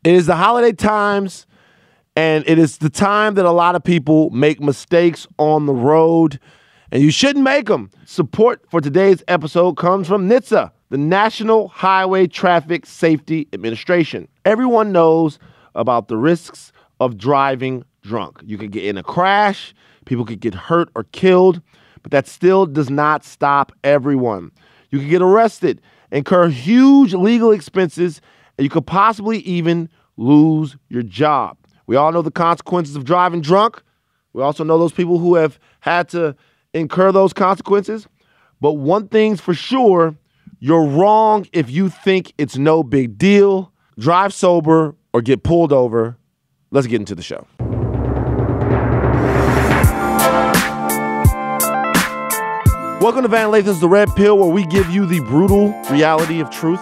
It is the holiday times, and it is the time that a lot of people make mistakes on the road, and you shouldn't make them. Support for today's episode comes from NHTSA, the National Highway Traffic Safety Administration. Everyone knows about the risks of driving drunk. You could get in a crash, people could get hurt or killed, but that still does not stop everyone. You could get arrested, incur huge legal expenses, and you could possibly even lose your job. We all know the consequences of driving drunk. We also know those people who have had to incur those consequences. But one thing's for sure, you're wrong if you think it's no big deal. Drive sober or get pulled over. Let's get into the show. Welcome to Van Lathan's The Red Pill, where we give you the brutal reality of truth.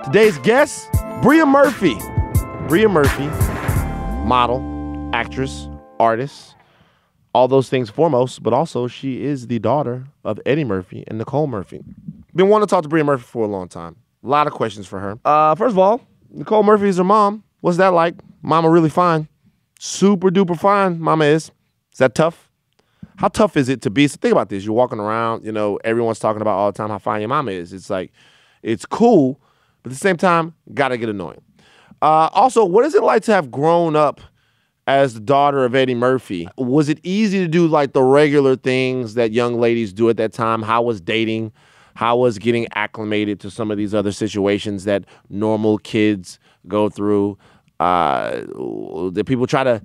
Today's guest, Bria Murphy. Bria Murphy, model, actress, artist, all those things foremost, but also she is the daughter of Eddie Murphy and Nicole Murphy. Been wanting to talk to Bria Murphy for a long time. A lot of questions for her. First of all, Nicole Murphy is her mom. What's that like? Mama really fine. Super duper fine, mama is. Is that tough? How tough is it to be? So think about this. You're walking around, you know, everyone's talking about all the time how fine your mama is. It's like, it's cool, but at the same time, gotta get annoying. Also, what is it like to have grown up as the daughter of Eddie Murphy? Was it easy to do like the regular things that young ladies do at that time? How was dating? How was getting acclimated to some of these other situations that normal kids go through? That people try to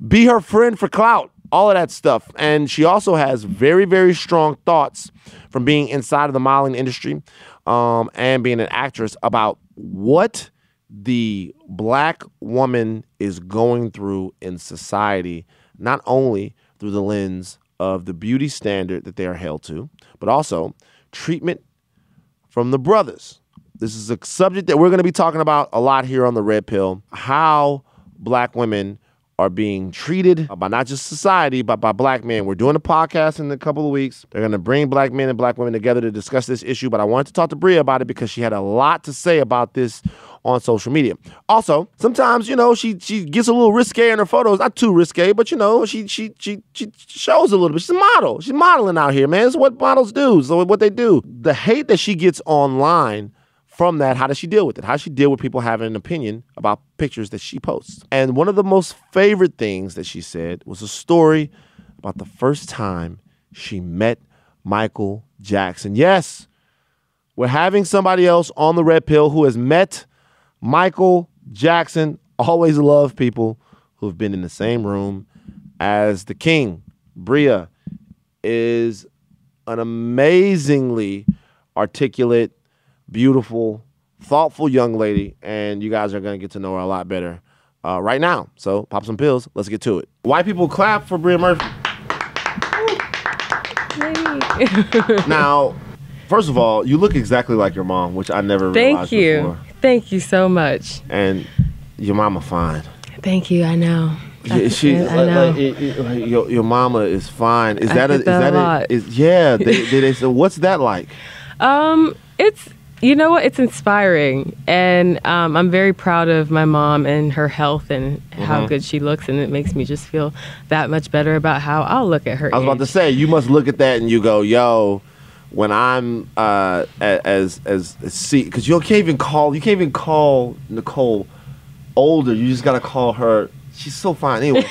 be her friend for clout, all of that stuff. And she also has very, very strong thoughts from being inside of the modeling industry and being an actress about what the black woman is going through in society, not only through the lens of the beauty standard that they are held to, but also treatment from the brothers. This is a subject that we're going to be talking about a lot here on The Red Pill, how black women are being treated by not just society, but by black men. We're doing a podcast in a couple of weeks. They're going to bring black men and black women together to discuss this issue, but I wanted to talk to Bria about it because she had a lot to say about this on social media. Also, sometimes, you know, she gets a little risque in her photos. Not too risque, but, you know, she shows a little bit. She's a model. She's modeling out here, man. It's what models do. So what they do. The hate that she gets online from that, how does she deal with it? How does she deal with people having an opinion about pictures that she posts? And one of the most favorite things that she said was a story about the first time she met Michael Jackson. Yes, we're having somebody else on The Red Pill who has met Michael Jackson. Always love people who've been in the same room as the king. Bria is an amazingly articulate, beautiful, thoughtful young lady, and you guys are going to get to know her a lot better right now. So pop some pills. Let's get to it. White people clap for Bria Murphy. Now, first of all, you look exactly like your mom, which I never realized before. Thank you so much. And your mama fine. Thank you. I know. Yeah, I know. Your mama is fine. Is that so what's that like? It's, you know what? It's inspiring, and I'm very proud of my mom and her health and how good she looks, and it makes me just feel that much better about how I'll look at her. I was about to say, you must look at that and you go, yo, when I'm because you can't even call Nicole older. You just gotta call her. She's so fine anyway.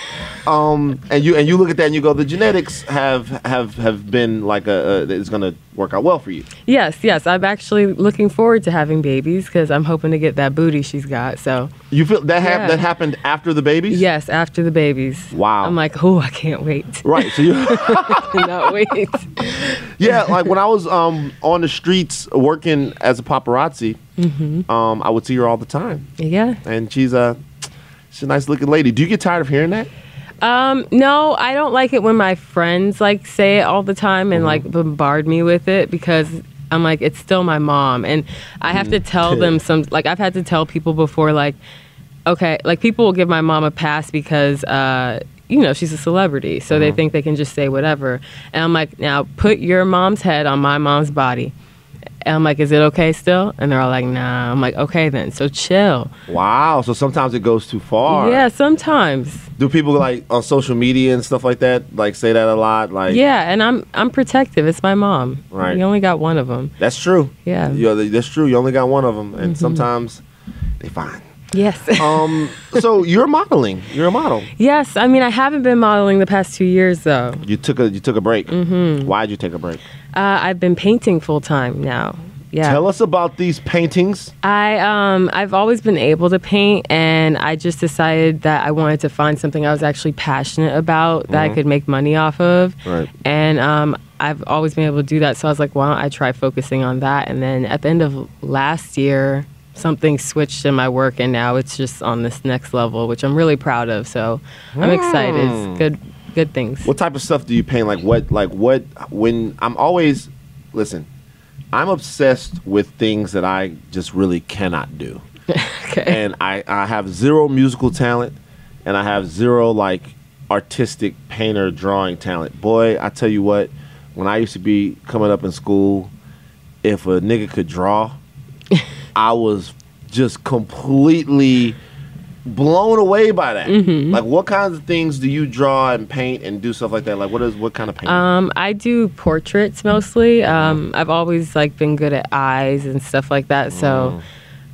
And you look at that and you go, the genetics have been like it's gonna work out well for you. Yes. I'm actually looking forward to having babies because I'm hoping to get that booty she's got. So you feel that that happened after the babies? Yes, after the babies. Wow. I'm like, oh, I can't wait. Right. So you I cannot wait. Yeah, like when I was on the streets working as a paparazzi, I would see her all the time. Yeah. And she's a nice looking lady. Do you get tired of hearing that? No, I don't like it when my friends like say it all the time and like bombard me with it because I'm like, it's still my mom. And I have to tell them I've had to tell people before, like, okay, like people will give my mom a pass because, she's a celebrity. So they think they can just say whatever. And I'm like, now put your mom's head on my mom's body. And I'm like, is it okay still? And they're all like, nah. I'm like, okay then, so chill. Wow. So sometimes it goes too far. Yeah, sometimes. Do people like on social media and stuff like that like say that a lot? Like, yeah, and I'm protective. It's my mom. Right. You only got one of them. That's true. Yeah. That's true. You only got one of them, and sometimes they fine. Yes. So you're modeling. You're a model. Yes. I mean, I haven't been modeling the past 2 years though. You took a break. Mm-hmm. Why'd you take a break? I've been painting full time now. Yeah. Tell us about these paintings. I've always been able to paint, and I just decided that I wanted to find something I was actually passionate about that I could make money off of. Right. And I've always been able to do that, so I was like, why don't I try focusing on that? And then at the end of last year, something switched in my work, and now it's just on this next level, which I'm really proud of. So I'm excited. It's good things. What type of stuff do you paint? When I'm always, listen, I'm obsessed with things that I just really cannot do. Okay. And I have zero musical talent, and I have zero like artistic painter drawing talent. Boy, I tell you what, when I used to be coming up in school, if a nigga could draw, I was just completely blown away by that. Like, what kinds of things do you draw and paint and do stuff like that? Like, what kind of painting? I do portraits mostly. I've always like been good at eyes and stuff like that. So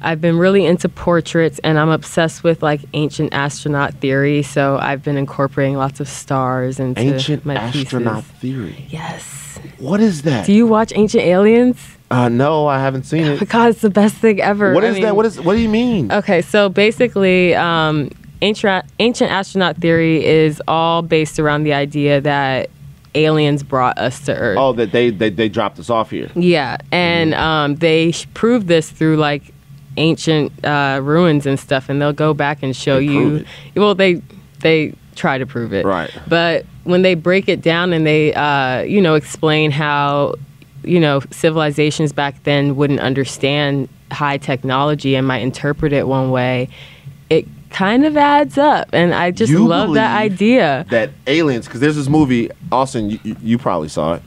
I've been really into portraits, and I'm obsessed with like ancient astronaut theory. So I've been incorporating lots of stars into Ancient my astronaut pieces. theory. Yes. What is that? Do you watch Ancient Aliens? No, I haven't seen Oh it. my God, it's the best thing ever. What is that? What do you mean? Okay, so basically, ancient astronaut theory is all based around the idea that aliens brought us to Earth. Oh, that they dropped us off here. Yeah, and they proved this through like ancient ruins and stuff, and they'll go back and show you. Well, they try to prove it, right? But when they break it down and they explain how civilizations back then wouldn't understand high technology and might interpret it one way, it kind of adds up, and I just love that idea. That aliens, because there's this movie, Austin, you probably saw it.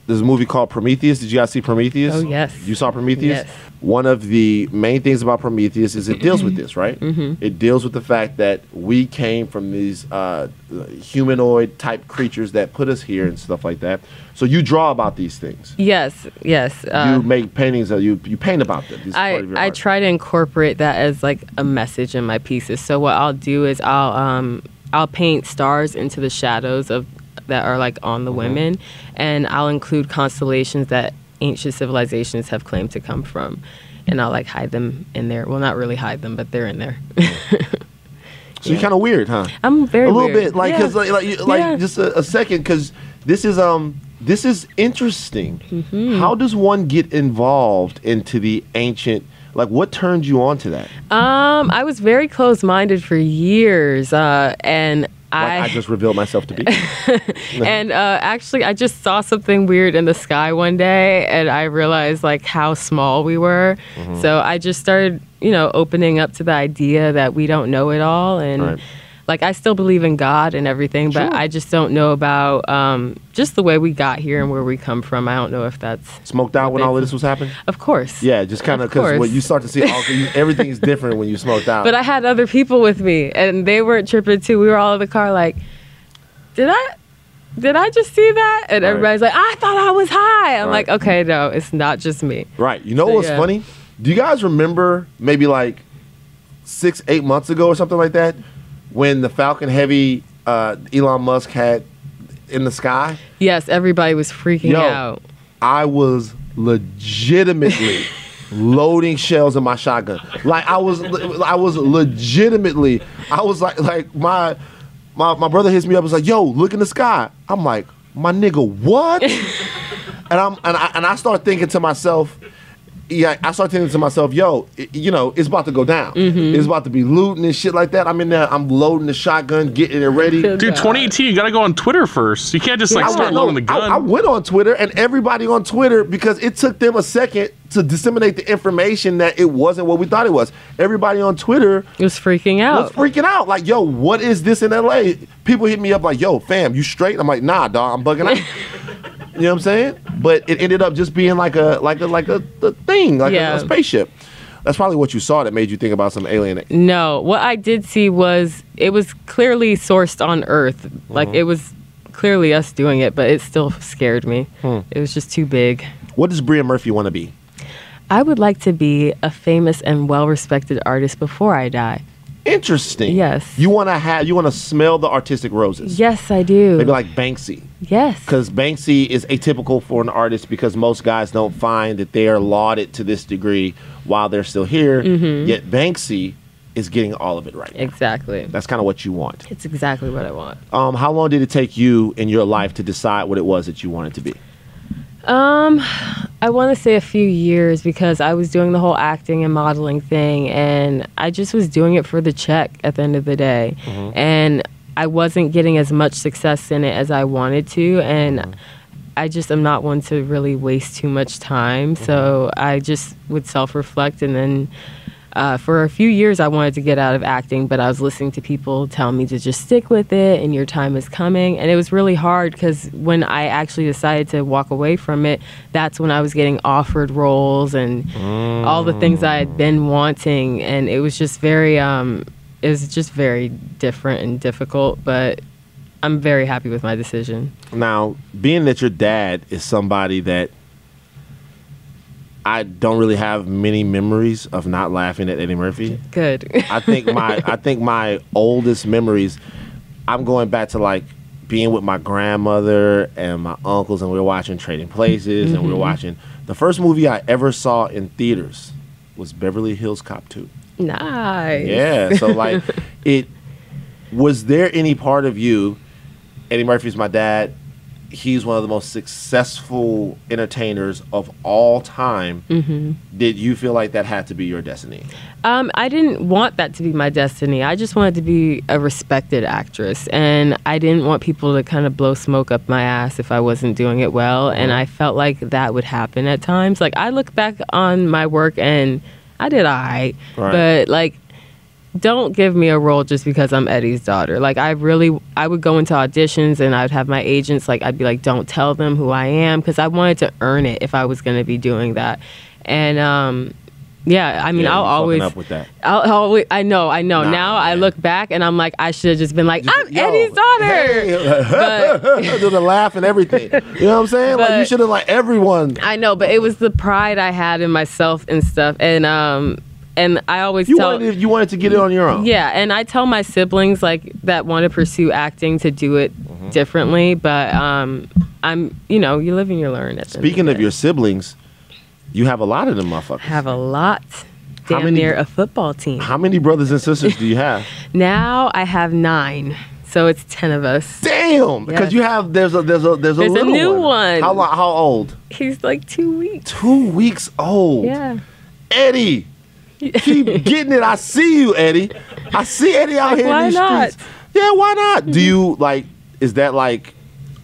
There's a movie called Prometheus. Did you guys see Prometheus? Oh, yes. You saw Prometheus? Yes. One of the main things about Prometheus is it deals with this, right? It deals with the fact that we came from these humanoid type creatures that put us here and stuff like that. So you draw about these things. Yes. You make paintings, you paint about them. This is part of your I art. try to incorporate that as like a message in my pieces. So what I'll do is I'll paint stars into the shadows that are like on the women, and I'll include constellations that ancient civilizations have claimed to come from, and I'll like hide them in there. Well, not really hide them, but they're in there. So you're kind of weird, huh? I'm very a little weird. bit, like, cause like just a second, because this is interesting. How does one get involved into the ancient? Like, what turned you on to that? I was very close-minded for years, and I just revealed myself to be. And actually, I just saw something weird in the sky one day, and I realized like how small we were. So I just started, opening up to the idea that we don't know it all, and like I still believe in God and everything, but I just don't know about just the way we got here and where we come from. I don't know if that's smoked out when all of this was happening. Of course. Yeah, just kind of because when you start to see everything is different when you smoked out. But I had other people with me, and they weren't tripping too. We were all in the car like, did I just see that? And everybody's like, I thought I was high. I'm like, okay, no, it's not just me. Right. You know what's funny? Do you guys remember maybe like 6-8 months ago or something like that, when the Falcon Heavy Elon Musk had in the sky? Yes, everybody was freaking out. I was legitimately loading shells in my shotgun. Like I was legitimately. I was like my brother hits me up. Was like, yo, look in the sky. I'm like, my nigga, what? and I start thinking to myself. Yeah, I started thinking to myself, yo, it's about to go down. It's about to be looting and shit like that. I'm in there, I'm loading the shotgun, getting it ready. Dude, 2018, you gotta go on Twitter first. You can't just start loading the gun. I went on Twitter, and everybody on Twitter, because it took them a second to disseminate the information that it wasn't what we thought it was. Everybody on Twitter was freaking out. Like, yo, what is this in LA? People hit me up like, yo, fam, you straight? I'm like, nah, dog, I'm bugging out. You know what I'm saying? but it ended up just being like a thing, like a spaceship. That's probably what you saw that made you think about some alien. No, what I did see was it was clearly sourced on Earth. Like it was clearly us doing it, but it still scared me. It was just too big. What does Bria Murphy want to be? I would like to be a famous and well-respected artist before I die. Interesting. Yes. You want to smell the artistic roses. Yes, I do. Maybe like Banksy. Yes. Because Banksy is atypical for an artist because most guys don't find that they are lauded to this degree while they're still here. Yet Banksy is getting all of it right now. Exactly. That's kind of what you want. It's exactly what I want. How long did it take you in your life to decide what it was that you wanted to be? I want to say a few years because I was doing the whole acting and modeling thing, and I just was doing it for the check at the end of the day. And I wasn't getting as much success in it as I wanted to, and I just am not one to really waste too much time. So I just would self-reflect, and then for a few years I wanted to get out of acting, but I was listening to people tell me to just stick with it and your time is coming. And it was really hard because when I actually decided to walk away from it, that's when I was getting offered roles and all the things I had been wanting. And it was just very different and difficult, but I'm very happy with my decision. Now, being that your dad is somebody that I don't really have many memories of not laughing at Eddie Murphy. Good. I think my oldest memories, I'm going back to like being with my grandmother and my uncles, and we were watching Trading Places, and we were watching the first movie I ever saw in theaters was Beverly Hills Cop 2. Nice. Yeah. So like, was there any part of you? Eddie Murphy's my dad. He's one of the most successful entertainers of all time. Did you feel like that had to be your destiny? I didn't want that to be my destiny. I just wanted to be a respected actress, and I didn't want people to kind of blow smoke up my ass if I wasn't doing it well. And I felt like that would happen at times. Like I look back on my work and I did all right, but like, don't give me a role just because I'm Eddie's daughter. Like I would go into auditions and I'd have my agents, like I'd be like, don't tell them who I am, because I wanted to earn it if I was going to be doing that. And I'll always up with that. I know. Now I look back and I'm like, I should have just been like, I'm Eddie's daughter. Hey. Do the laugh and everything. You know what I'm saying? Like you should have like everyone. I know, but it was the pride I had in myself and stuff. And I always you wanted to get it on your own. Yeah, and I tell my siblings like that want to pursue acting to do it differently, but you live and you learn. Speaking of your siblings, you have a lot of them motherfuckers. Have a lot. Damn near a football team. How many brothers and sisters do you have? Now I have 9. So it's 10 of us. Damn! Because you have there's a little new one. How old? He's like 2 weeks. 2 weeks old. Yeah. Eddie. Keep getting it. I see you, Eddie. I see Eddie out here in these streets. Yeah, why not? Do you like? Is that like?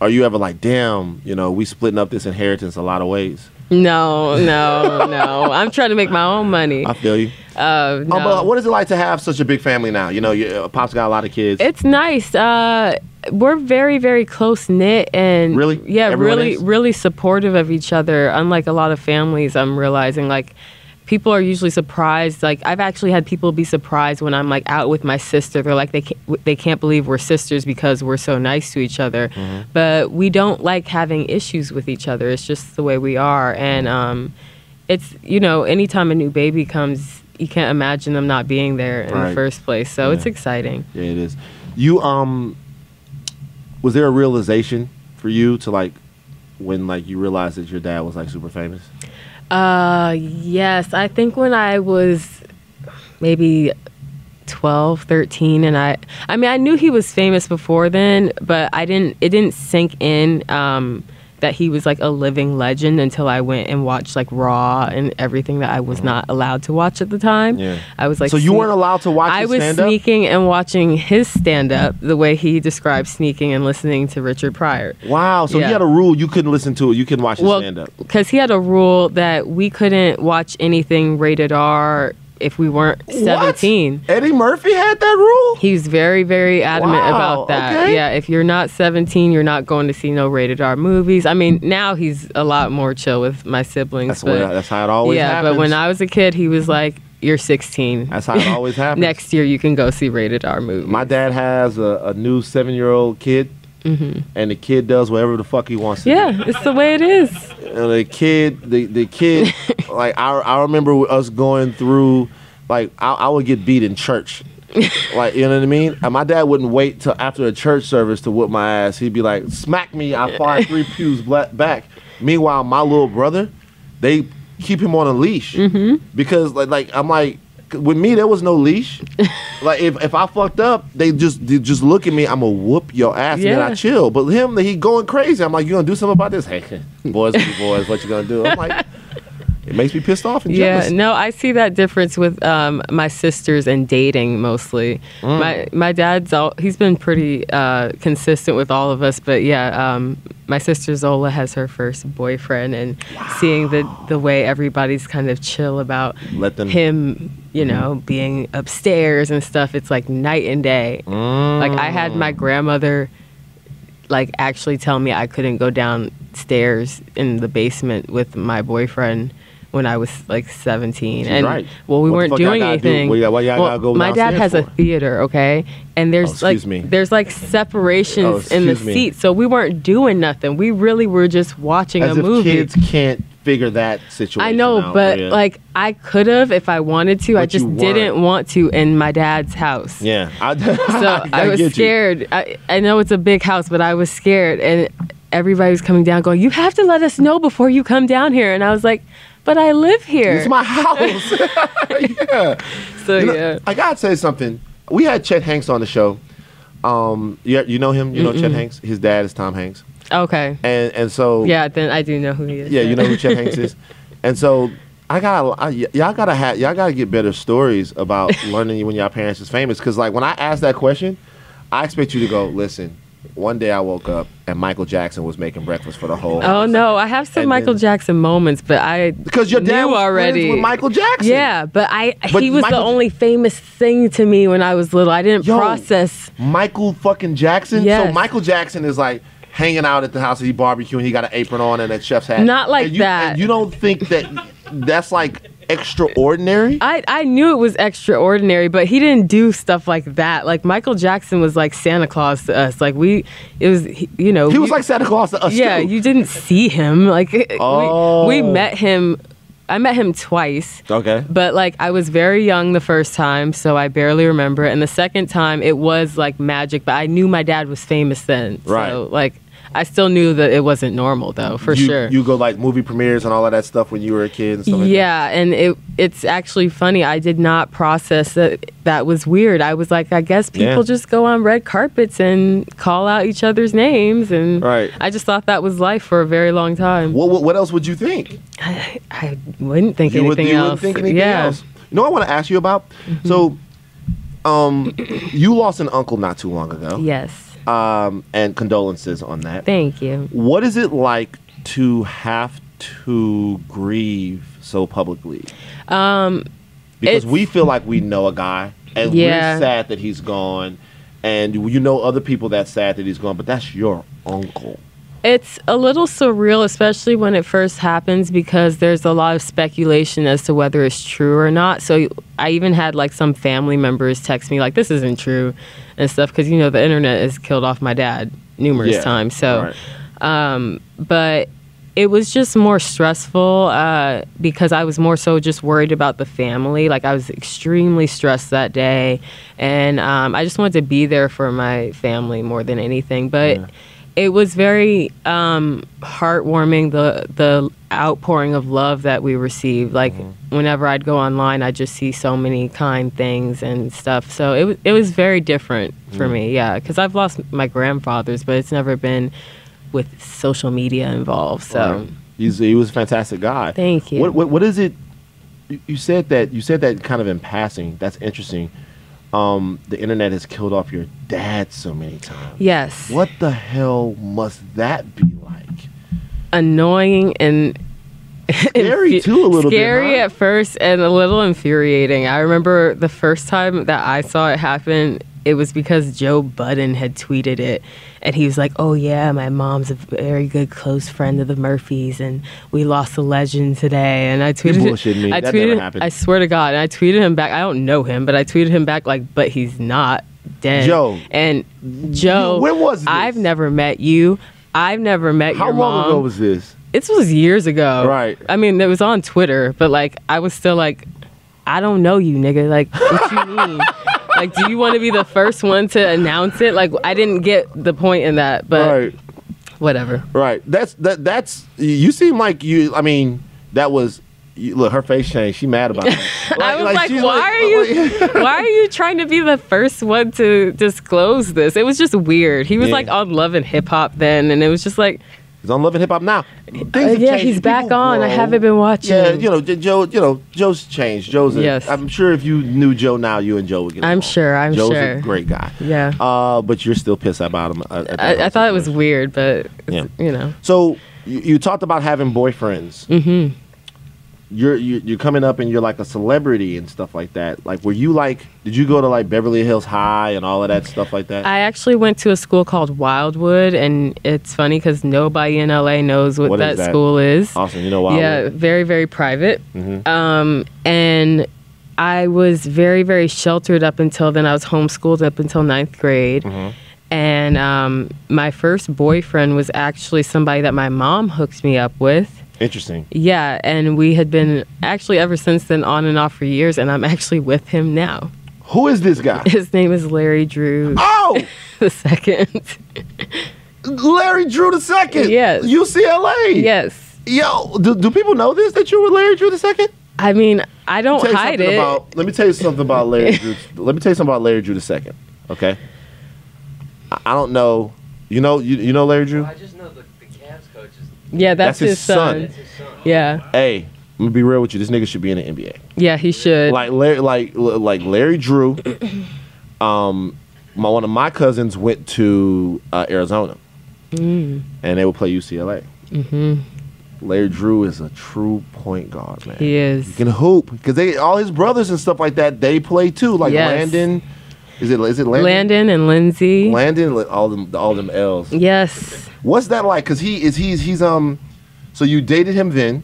Are you ever like, damn? We splitting up this inheritance a lot of ways. No. I'm trying to make my own money. I feel you. No. But what is it like to have such a big family now? Your Pop's got a lot of kids. It's nice. We're very, very close knit, and really, yeah, really supportive of each other. Unlike a lot of families, I'm realizing like. People are usually surprised. Like I've actually had people be surprised when I'm like out with my sister. They're like they can't believe we're sisters because we're so nice to each other. But we don't like having issues with each other. It's just the way we are. And it's anytime a new baby comes, you can't imagine them not being there in the first place. So it's exciting. Yeah, it is. You was there a realization for you to like when like you realized that your dad was like super famous? Yes. I think when I was maybe 12, 13, and I knew he was famous before then, but it didn't sink in, that he was like a living legend until I went and watched like Raw and everything that I was not allowed to watch at the time. Yeah. I was like, so you weren't allowed to watch his stand-up? I was sneaking and watching his stand-up the way he described sneaking and listening to Richard Pryor. Wow. So he had a rule you couldn't listen to it. You couldn't watch his stand-up. Because he had a rule that we couldn't watch anything rated R if we weren't 17. What? Eddie Murphy had that rule? He's very, very adamant about that. Okay. Yeah, if you're not 17, you're not going to see no rated R movies. I mean, now he's a lot more chill with my siblings. That's how it always happens. But when I was a kid, he was like, you're 16. That's how it always happens. Next year, you can go see rated R movies. My dad has a new 7-year-old kid, and the kid does whatever the fuck he wants to do. Yeah, it's the way it is. And the kid, like, I remember us going through, like, I would get beat in church. Like, you know what I mean? And my dad wouldn't wait till after a church service to whoop my ass. He'd be like, smack me, I fly 3 pews back. Meanwhile, my little brother, they keep him on a leash. Because, like I'm like, with me, there was no leash. Like, if I fucked up, they just look at me, I'm going to whoop your ass, and then I chill. But him, he going crazy. I'm like, you going to do something about this? Hey, boys be boys, what you going to do? I'm like, it makes me pissed off and jealous. Yeah, no, I see that difference with my sisters and dating mostly. My dad's he's been pretty consistent with all of us, but yeah, my sister Zola has her first boyfriend, and seeing the way everybody's kind of chill about him, you know, being upstairs and stuff, it's like night and day. Like, I had my grandmother like actually tell me I couldn't go downstairs in the basement with my boyfriend when I was like 17. She's and right. well, we weren't doing anything. Why y'all gotta go my dad has for? a theater, okay? And there's there's like separations in the seats. So we weren't doing nothing. We really were just watching a movie. Kids can't figure that situation I know, out, but like I could have if I wanted to. But I just didn't want to in my dad's house. Yeah. So I was scared. I know it's a big house, but I was scared. And everybody was coming down going, you have to let us know before you come down here. And I was like, but I live here. It's my house. Yeah. So, yeah. I got to say something. We had Chet Hanks on the show. You know him? You know Chet Hanks? His dad is Tom Hanks. Okay. And so. Yeah, then I do know who he is. Yeah, you know who Chet Hanks is. And so y'all gotta get better stories about learning when your parents is famous. Because like when I asked that question, I expect you to go, listen, one day I woke up and Michael Jackson was making breakfast for the whole house. Oh no, I have some Michael Jackson moments, but because your dad knew was already friends with Michael Jackson. Yeah, but he was the only famous thing to me when I was little. I didn't process Michael fucking Jackson. Yes. So Michael Jackson is like hanging out at the house, he barbecuing, he got an apron on and a chef's hat. Not like that. And you don't think that's like extraordinary? I knew it was extraordinary, but he didn't do stuff like that. Like Michael Jackson was like Santa Claus to us. Like he was like Santa Claus to us. Yeah, too. You didn't see him. Like we met him. I met him twice. Okay. But like I was very young the first time, so I barely remember it. And the second time it was like magic, but I knew my dad was famous then. Right. So like I still knew that it wasn't normal though, for sure. You go like movie premieres and all of that stuff when you were a kid and stuff like that? Yeah, and it's actually funny. I did not process that was weird. I was like, I guess people just go on red carpets and call out each other's names, and I just thought that was life for a very long time. What else would you think? I wouldn't think anything else. You wouldn't think anything else? You know what I want to ask you about? Mm-hmm. So, you lost an uncle not too long ago. Yes. And condolences on that. Thank you. What is it like to have to grieve so publicly? Because we feel like we know a guy, and we're sad that he's gone, and you know other people that's sad that he's gone, but that's your uncle. It's a little surreal, especially when it first happens, because there's a lot of speculation as to whether it's true or not. So I even had like some family members text me like, this isn't true and stuff, because, you know, the internet has killed off my dad numerous times. So, but it was just more stressful because I was more so just worried about the family. Like I was extremely stressed that day, and I just wanted to be there for my family more than anything. But it was very heartwarming, the outpouring of love that we received. Like whenever I'd go online, I'd just see so many kind things and stuff. So it was very different for me, because I've lost my grandfathers, but it's never been with social media involved. So he was a fantastic guy. Thank you. What is it? You said that kind of in passing. That's interesting. The internet has killed off your dad so many times. Yes. What the hell must that be like? Annoying and Scary too, a little scary bit. at first and a little infuriating. I remember the first time that I saw it happen, it was because Joe Budden had tweeted it. And he was like, oh, yeah, my mom's a very good close friend of the Murphys, and we lost a legend today. And I tweeted, You bullshitting me. That never happened. I swear to God. And I tweeted him back. I don't know him, but I tweeted him back like, but he's not dead. Joe. And Joe, when was this? I've never met you. I've never met your mom. How long ago was this? This was years ago. Right. I mean, it was on Twitter, but like, I was still like, I don't know you, nigga. Like, what you mean? Like, do you want to be the first one to announce it? Like, I didn't get the point in that, but Right. whatever. Right. That's you seem like you. I mean, that was. Look, her face changed. She mad about it. I was like, she's why are you trying to be the first one to disclose this? It was just weird. He was Yeah. like on Love and Hip Hop then, and it was just like, He's on Love and Hip Hop now. yeah, he's back on. I haven't been watching. Yeah, Joe's changed. Yes. I'm sure if you knew Joe now, you and Joe would get along. I'm sure. Joe's sure. a great guy. Yeah. But you're still pissed about him. I thought it was weird, but Yeah. you know. So you talked about having boyfriends. Mm-hmm. You're coming up and you're like a celebrity and stuff like that. Like, were you like? Did you go to like Beverly Hills High and all of that stuff like that? I actually went to a school called Wildwood, and it's funny because nobody in LA knows what is that school is. Awesome, you know Wildwood. Yeah, very, very private. Mhm. And I was very, very sheltered up until then. I was homeschooled up until 9th grade. Mhm. And my first boyfriend was actually somebody that my mom hooked me up with. Interesting. Yeah, and we had been actually ever since then on and off for years, and I'm actually with him now. Who is this guy? His name is Larry Drew Oh, the second. Larry Drew the second. Yes. UCLA. Yes. Yo, do people know this, that you were Larry Drew the second? I mean, I don't hide it. Let me tell you something about Larry Drew. Let me tell you something about Larry Drew the second. Okay. I don't know. You know Larry Drew? I just know the Cavs coach is. Yeah, that's his son. That's his son. Yeah. Hey, I'm gonna be real with you. This nigga should be in the NBA. Yeah, he should. Like Larry Drew. One of my cousins went to Arizona, and they would play UCLA. Mm-hmm. Larry Drew is a true point guard, man. He is. He can hoop because all his brothers and stuff like that, they play too. Like Yes. Landon, is it Landon? Landon and Lindsay. Landon, all them L's. Yes. What's that like? Because he's so you dated him then,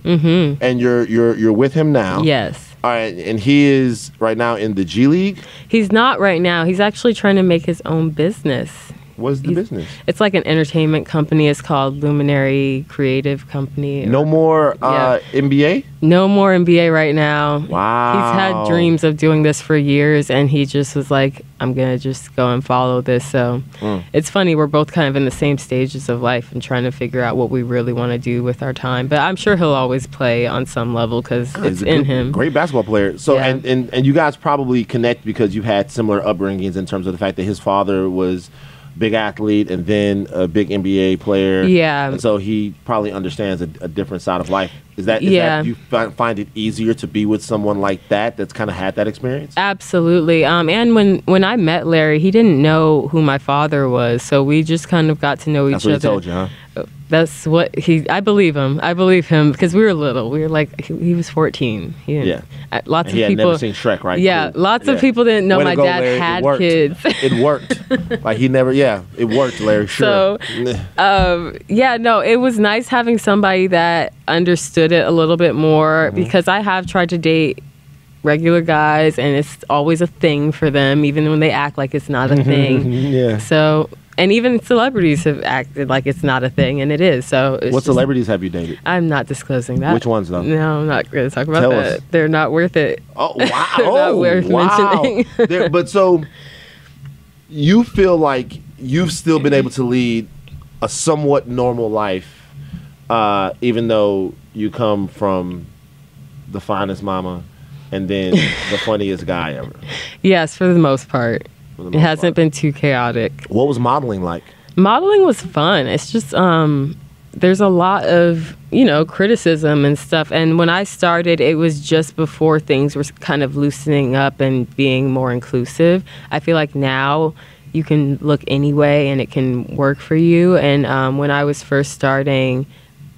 and you're with him now. Yes. All right, and he is right now in the G League. He's not right now. He's actually trying to make his own business. What's the business? It's like an entertainment company. It's called Luminary Creative Company. No more Yeah. NBA. No more NBA right now. Wow. He's had dreams of doing this for years, and he just was like, I'm going to just go and follow this. So it's funny. We're both kind of in the same stages of life and trying to figure out what we really want to do with our time. But I'm sure he'll always play on some level because it's in him. Great basketball player. So Yeah. and you guys probably connect because you've had similar upbringings in terms of the fact that his father was big athlete and then a big NBA player. Yeah. And so he probably understands a different side of life. Is that Yeah. you find it easier to be with someone like that's kind of had that experience? Absolutely. And when I met Larry, he didn't know who my father was. So we just kind of got to know each That's what other. he told you, huh? That's what I believe him. I believe him because we were little. We were like, he was 14. He didn't- Lots And he of had people. never seen Shrek, right? Yeah, Cool. lots of Yeah. people didn't know Way to my go, dad Larry. It had worked. kids. It worked. Like he never, it worked, Larry. Sure. So, yeah, no, it was nice having somebody that understood it a little bit more because I have tried to date regular guys and it's always a thing for them, even when they act like it's not a thing. Yeah. So, and even celebrities have acted like it's not a thing, and it is. So, it's What just- celebrities have you dated? I'm not disclosing that. Which ones, though? No, I'm not going to talk about Tell that. us. They're not worth it. Oh wow! They're not worth mentioning. But so you feel like you've still been able to lead a somewhat normal life, even though you come from the finest mama and then the funniest guy ever. Yes, for the most part. For the It most hasn't part. been too chaotic. What was modeling like? Modeling was fun. It's just there's a lot of, criticism and stuff. And when I started, it was just before things were kind of loosening up and being more inclusive. I feel like now you can look anyway and it can work for you. And when I was first starting,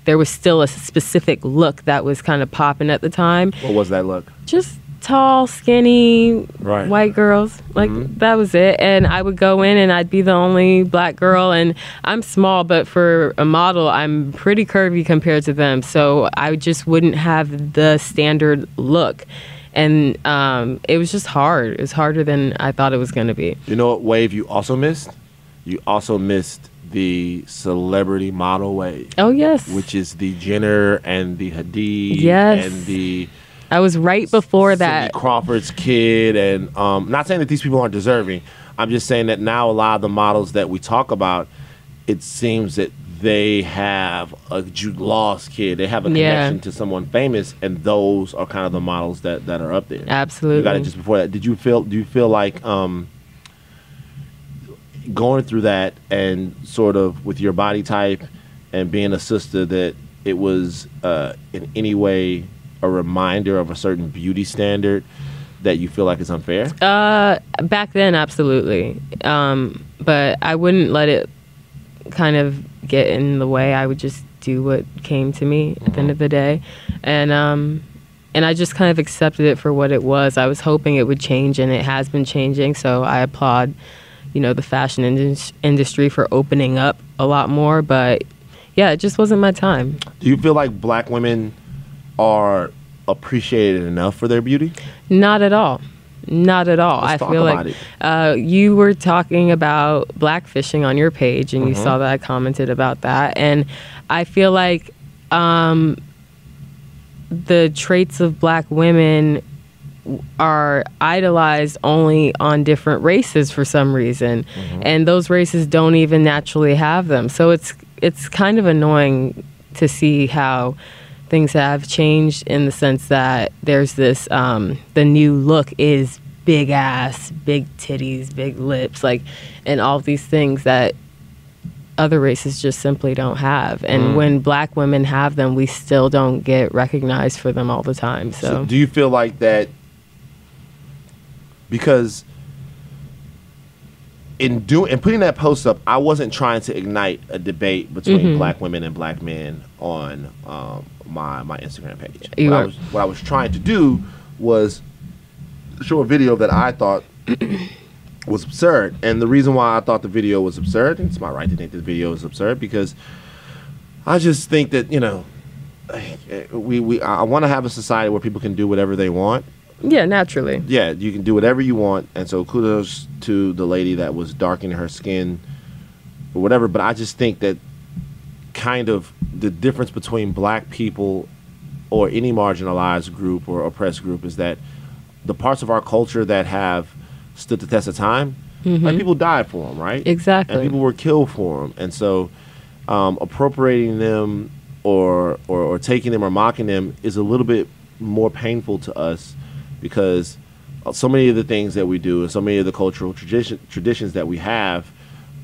there was still a specific look that was kind of popping at the time. What was that look? Just tall, skinny, Right. white girls. Like, that was it. And I would go in and I'd be the only black girl. And I'm small, but for a model, I'm pretty curvy compared to them. So I just wouldn't have the standard look. And it was just hard. It was harder than I thought it was going to be. You know what wave you also missed? You also missed the celebrity model wave. Oh, yes. Which is the Jenner and the Hadid. Yes. And the... I was right before that. Cindy Crawford's kid, and not saying that these people aren't deserving. I'm just saying that now a lot of the models that we talk about, it seems that they have a Jude Law's kid. They have a connection to someone famous, and those are kind of the models that are up there. Absolutely. You got it just before that. Do you feel like going through that and sort of with your body type and being a sister that it was in any way a reminder of a certain beauty standard that you feel like is unfair? Back then, absolutely. But I wouldn't let it kind of get in the way. I would just do what came to me at the end of the day. And I just kind of accepted it for what it was. I was hoping it would change, and it has been changing. So I applaud, the fashion industry for opening up a lot more. But yeah, it just wasn't my time. Do you feel like black women are appreciated enough for their beauty? Not at all. Not at all. Let's I feel like you were talking about blackfishing on your page, and you saw that I commented about that. And I feel like the traits of black women are idolized only on different races for some reason. And those races don't even naturally have them. So it's kind of annoying to see how things have changed in the sense that there's this, the new look is big ass, big titties, big lips, and all these things that other races just simply don't have. And when black women have them, we still don't get recognized for them all the time. So do you feel like that, because in putting that post up, I wasn't trying to ignite a debate between black women and black men on my Instagram page. What I was trying to do was show a video that I thought was absurd. And the reason why I thought the video was absurd, and it's my right to think the video is absurd, because I just think that, I want to have a society where people can do whatever they want. Yeah, naturally. Yeah, you can do whatever you want. And so kudos to the lady that was darkening her skin or whatever. But I just think that kind of the difference between black people or any marginalized group or oppressed group is that the parts of our culture that have stood the test of time, like people died for them, right? Exactly. And people were killed for them. And so appropriating them or taking them or mocking them is a little bit more painful to us, because so many of the things that we do and so many of the cultural traditions that we have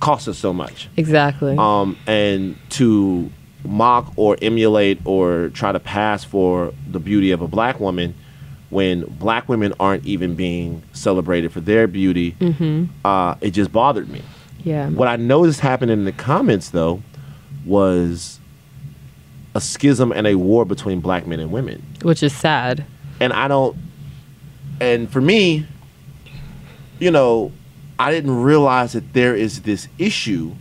cost us so much. Exactly. And to mock or emulate or try to pass for the beauty of a black woman when black women aren't even being celebrated for their beauty, it just bothered me. Yeah. What I noticed happened in the comments, though, was a schism and a war between black men and women. Which is sad. And for me, I didn't realize that there is this issue.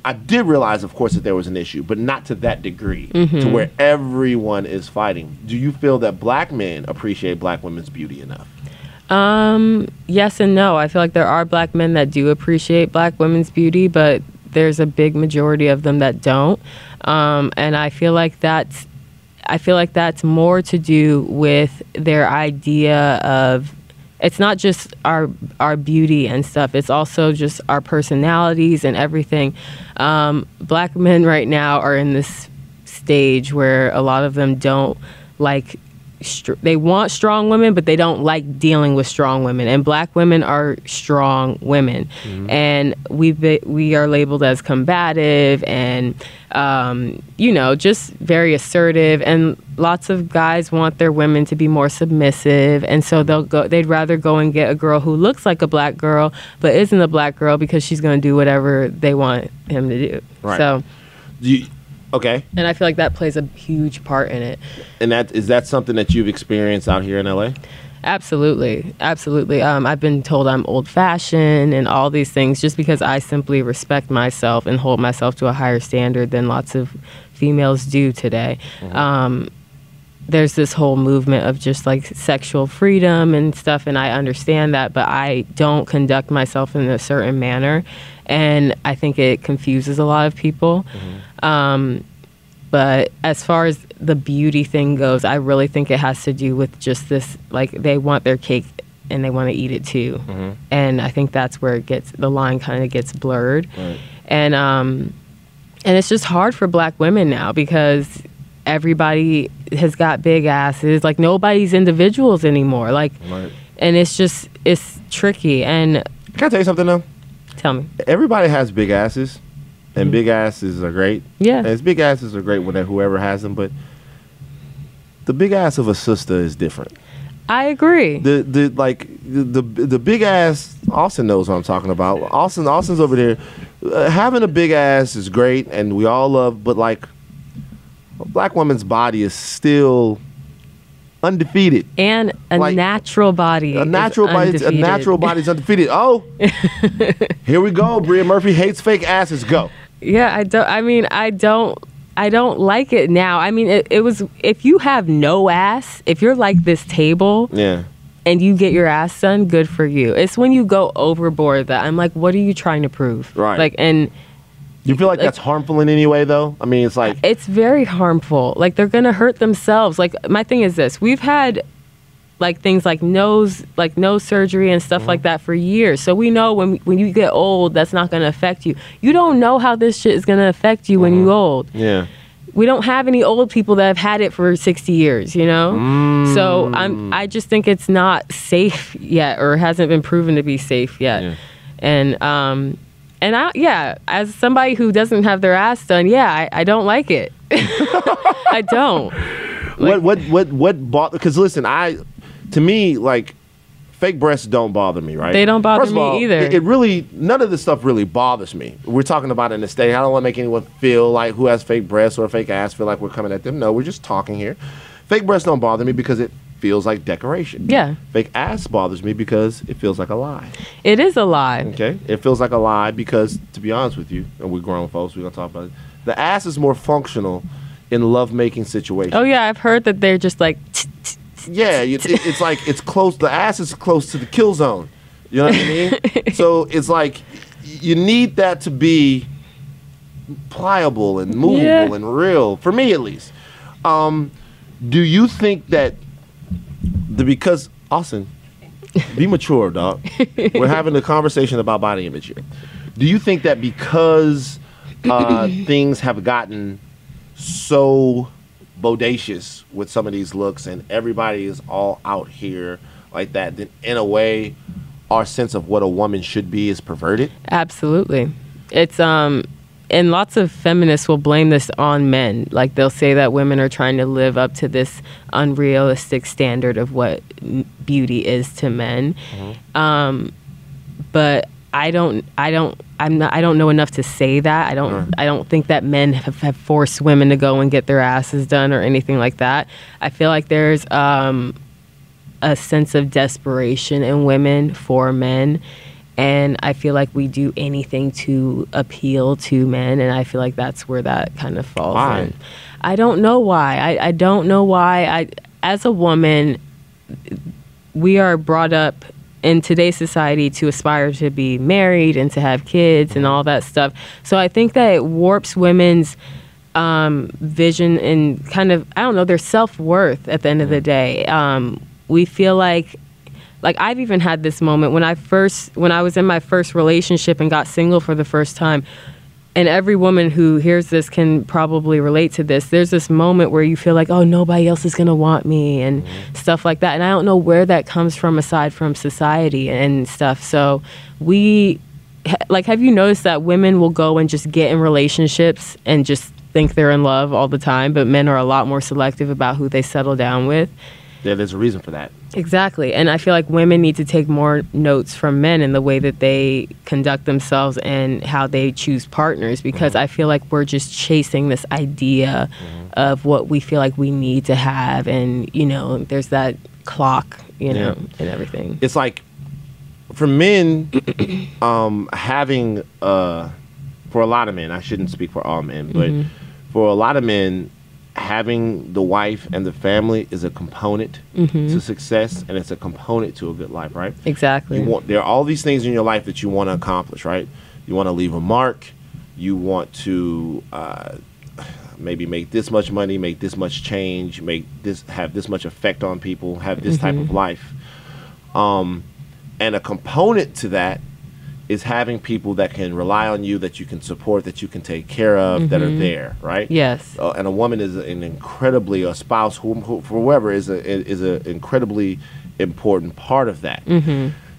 I did realize, of course, that there was an issue, but not to that degree, to where everyone is fighting. Do you feel that black men appreciate black women's beauty enough? Yes and no. I feel like there are black men that do appreciate black women's beauty, but there's a big majority of them that don't. And I feel like that's more to do with their idea of, it's not just our beauty and stuff. It's also just our personalities and everything. Black men right now are in this stage where a lot of them don't like, they want strong women, but they don't like dealing with strong women. And black women are strong women. And we are labeled as combative and, just very assertive. And lots of guys want their women to be more submissive. And so they'd rather go and get a girl who looks like a black girl, but isn't a black girl, because she's going to do whatever they want him to do. Right. So Okay. And I feel like that plays a huge part in it. And is that something that you've experienced out here in LA? Absolutely. Absolutely. I've been told I'm old-fashioned and all these things just because I simply respect myself and hold myself to a higher standard than lots of females do today. There's this whole movement of just like sexual freedom and stuff, and I understand that, but I don't conduct myself in a certain manner, and I think it confuses a lot of people. But as far as the beauty thing goes, I really think it has to do with just this, like, they want their cake and they want to eat it too. And I think that's where the line kind of gets blurred. Right. And it's just hard for black women now because everybody has got big asses. Like, nobody's individuals anymore. Like, Right. and it's tricky. And Can I tell you something though? tell me. Everybody has big asses, and big asses are great. Yeah. And big asses are great when whoever has them, but the big ass of a sister is different. I agree. The big ass. Austin knows what I'm talking about. Austin's over there. Having a big ass is great, and we all love. But like, a black woman's body is still undefeated. And a Like, natural body. A natural body is undefeated. Oh, here we go. Bria Murphy hates fake asses. Go. Yeah, I don't like it now. I mean, it was, if you have no ass, if you're like this table Yeah. and you get your ass done, good for you. It's when you go overboard that I'm like, what are you trying to prove? Right. Like, and You feel like that's harmful in any way, though? I mean, it's like, it's very harmful. Like, they're going to hurt themselves. Like, my thing is this. We've had like things like nose surgery and stuff like that for years. So we know when you get old, that's not going to affect you. You don't know how this shit is going to affect you when you're old. yeah. We don't have any old people that have had it for 60 years, you know? So I just think it's not safe yet, or hasn't been proven to be safe yet. Yeah. And as somebody who doesn't have their ass done, I don't like it. I don't. What bought? Because listen, to me, like, fake breasts don't bother me, right? They don't bother First of me all, either. It really, none of this stuff really bothers me. We're talking about in the state. I don't want to make anyone feel like who has fake breasts or fake ass feel like we're coming at them. No, we're just talking here. Fake breasts don't bother me because it feels like decoration. Yeah. Fake ass bothers me because it feels like a lie. It is a lie. Okay? It feels like a lie because, to be honest with you, and we're grown folks, we're going to talk about it, the ass is more functional in love-making situations. Oh, yeah, I've heard that they're just like... Yeah, it's like it's close. The ass is close to the kill zone. You know what I mean? So it's like you need that to be pliable and movable and real, for me at least. Do you think that because Austin, be mature, dog. We're having a conversation about body image here. Do you think that because things have gotten so bodacious with some of these looks and everybody is all out here like that, then in a way our sense of what a woman should be is perverted? Absolutely. It's and lots of feminists will blame this on men. Like, they'll say that women are trying to live up to this unrealistic standard of what beauty is to men. But I don't know enough to say that. I don't think that men have forced women to go and get their asses done or anything like that. I feel like there's a sense of desperation in women for men, and I feel like we do anything to appeal to men, and I feel like that's where that kind of falls in. I don't know why. I don't know why. As a woman, we are brought up in today's society to aspire to be married and to have kids and all that stuff. So I think that it warps women's vision and kind of, I don't know, their self-worth at the end of the day. We feel like I've even had this moment when I was in my first relationship and got single for the first time. And every woman who hears this can probably relate to this. There's this moment where you feel like, oh, nobody else is going to want me and stuff like that. And I don't know where that comes from aside from society and stuff. So have you noticed that women will go and just get in relationships and just think they're in love all the time, but men are a lot more selective about who they settle down with? there's a reason for that. Exactly. And I feel like women need to take more notes from men in the way that they conduct themselves and how they choose partners, because I feel like we're just chasing this idea of what we feel like we need to have. And, you know, there's that clock, you know, and everything. It's like, for men, having, for a lot of men, I shouldn't speak for all men, but for a lot of men, having the wife and the family is a component to success, and it's a component to a good life, right? Exactly. There are all these things in your life that you want to accomplish, right? You want to leave a mark. You want to maybe make this much money, make this much change, have this much effect on people, have this type of life. And a component to that is having people that can rely on you, that you can support, that you can take care of, that are there, right? Yes. And a woman is a spouse, who for whoever, is an incredibly important part of that.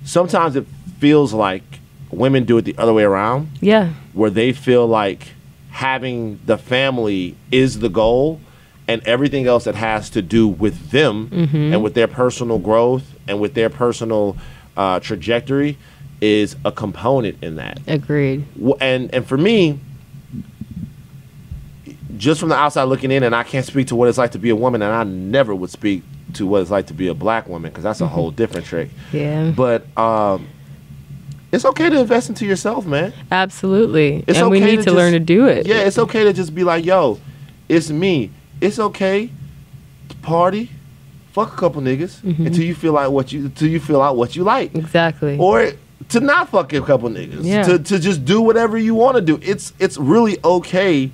Sometimes it feels like women do it the other way around. Yeah. Where they feel like having the family is the goal, and everything else that has to do with them and with their personal growth and with their personal trajectory is a component in that. Agreed. And for me, just from the outside looking in, and I can't speak to what it's like to be a woman, and I never would speak to what it's like to be a black woman, because that's a whole different trick. Yeah. But it's okay to invest into yourself, man. Absolutely. And we need to learn to do it. Yeah, it's okay to just be like, yo, it's me. It's okay to party, fuck a couple niggas until you feel like what you like. Exactly. Or to not fuck a couple niggas. Yeah. To just do whatever you want to do. It's really okay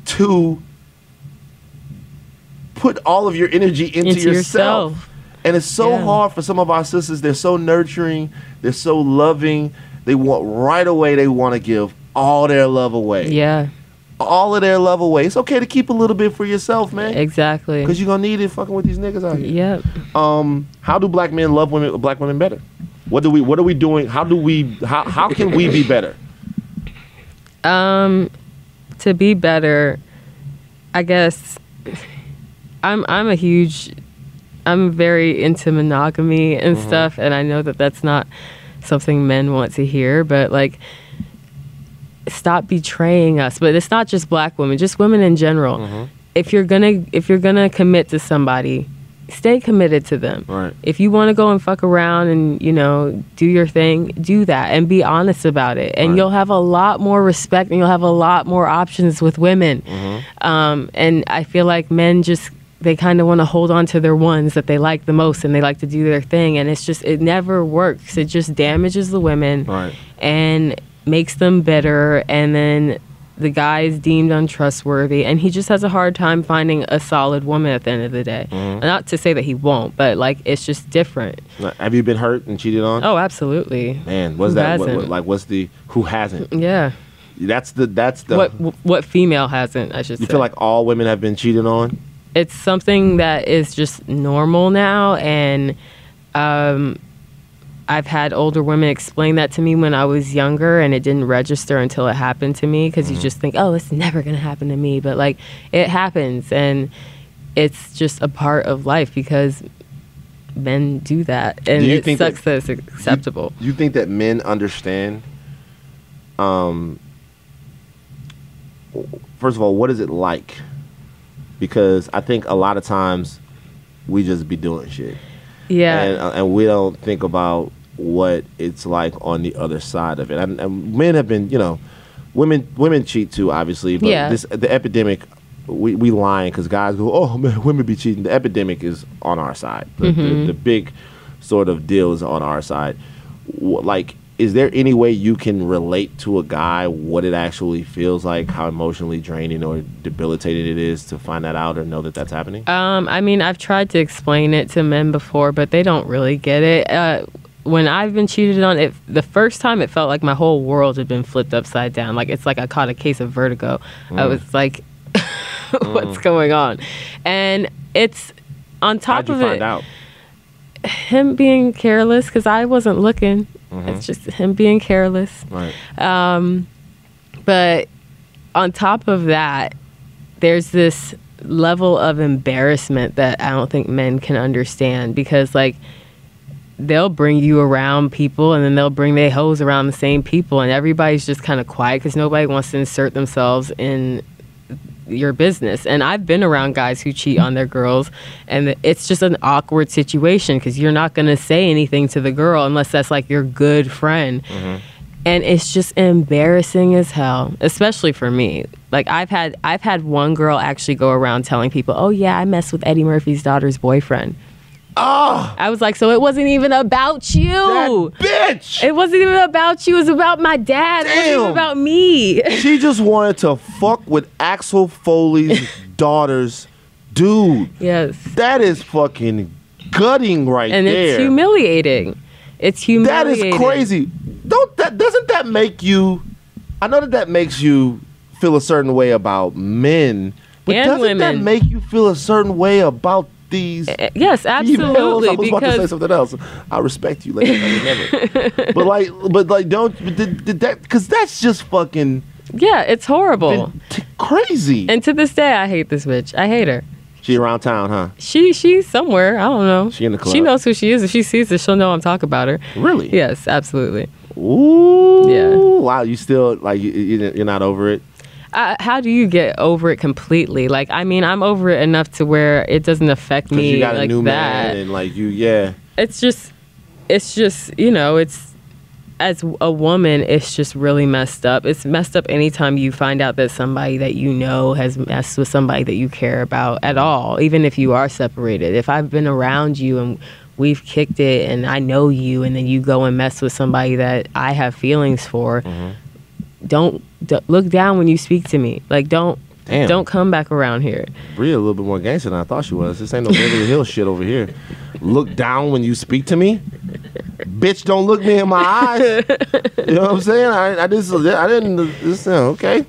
to put all of your energy into yourself. And it's so hard for some of our sisters. They're so nurturing. They're so loving. They want to give all their love away. Yeah. All of their love away. It's okay to keep a little bit for yourself, man. Exactly. Because you're going to need it fucking with these niggas out here. Yep. How do black men love black women better? What are we doing? How can we be better? To be better, I guess I'm very into monogamy and stuff, and I know that that's not something men want to hear, but like, stop betraying us. But it's not just black women, just women in general. If you're gonna commit to somebody, stay committed to them. Right. If you want to go and fuck around and, you know, do your thing, do that and be honest about it. And you'll have a lot more respect, and you'll have a lot more options with women. And I feel like men they kind of want to hold on to their ones that they like the most, and they like to do their thing. And it never works. It just damages the women and makes them bitter. And then the guy is deemed untrustworthy, and he just has a hard time finding a solid woman at the end of the day. Not to say that he won't, but like, it's just different. Have you been hurt and cheated on? Oh, absolutely. Man, what's that? Who hasn't? Yeah. That's the what female hasn't, I should say. You feel like all women have been cheated on? It's something that is just normal now, and I've had older women explain that to me when I was younger, and it didn't register until it happened to me, because you just think, oh, it's never going to happen to me. But like, it happens, and it's just a part of life, because men do that, and it sucks that it's acceptable. You think that men understand, first of all, what is it like? Because I think a lot of times we just be doing shit. Yeah. And we don't think about what it's like on the other side of it. And men have been, you know, women cheat too, obviously. But the epidemic, we lying because guys go, oh, man, women be cheating. The epidemic is on our side. The big sort of deal is on our side. Like, is there any way you can relate to a guy what it actually feels like, how emotionally draining or debilitating it is to find that out or know that that's happening? I mean, I've tried to explain it to men before, but they don't really get it. When I've been cheated on, the first time it felt like my whole world had been flipped upside down. Like, it's like I caught a case of vertigo. I was like, what's going on? And it's on top of it. How'd you find out? Him being careless, because I wasn't looking. It's just him being careless. Right. But on top of that, there's this level of embarrassment that I don't think men can understand, because like they'll bring you around people and then they'll bring their hoes around the same people, and everybody's just kind of quiet because nobody wants to insert themselves in your business. And I've been around guys who cheat on their girls, and it's just an awkward situation because you're not going to say anything to the girl unless that's like your good friend. And it's just embarrassing as hell, especially for me. Like I've had one girl actually go around telling people, oh yeah, I messed with Eddie Murphy's daughter's boyfriend. Oh, I was like, so it wasn't even about you. that bitch. It wasn't even about you. It was about my dad. It wasn't even about me. She just wanted to fuck with Axel Foley's daughter's dude. Yes. That is fucking gutting right And there. it's humiliating. It's That humiliating. is crazy. Doesn't that make you? I know that makes you feel a certain way about men, but And doesn't that women. make you feel a certain way about these? Yes, females? absolutely. I was about to say Because something else. I respect you, lady. I remember. but like, don't did that, because that's just fucking yeah, it's horrible. crazy. And to this day, I hate this bitch. I hate her. She around town, huh? She's somewhere. I don't know. She in the club. She knows who she is. If she sees it, she'll know I'm talking about her. Really? Yes, absolutely. Ooh. Yeah. Wow. You still like you're not over it? How do you get over it completely? Like, I mean, I'm over it enough to where it doesn't affect Because me you got a like new that. man and like you, yeah. It's just, you know, it's, as a woman, it's just really messed up. It's messed up anytime you find out that somebody that you know has messed with somebody that you care about at all, even if you are separated. If I've been around you and we've kicked it and I know you, and then you go and mess with somebody that I have feelings for, don't look down when you speak to me. Like, don't come back around here. Bria a little bit more gangster than I thought she was. This ain't no Beverly Hills shit over here. Look down when you speak to me? Bitch, don't look me in my eyes. You know what I'm saying? I didn't, okay.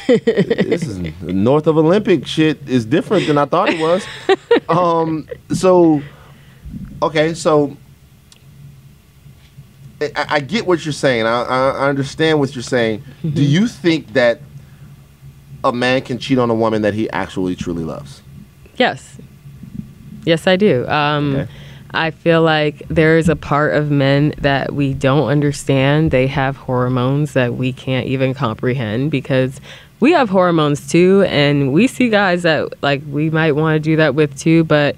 This is north of Olympic shit is different than I thought it was. So I get what you're saying. I understand what you're saying. Do you think that a man can cheat on a woman that he actually truly loves? Yes. Yes, I do. Okay. I feel like there is a part of men that we don't understand. They have hormones that we can't even comprehend, because we have hormones too, and we see guys that like we might want to do that with too, but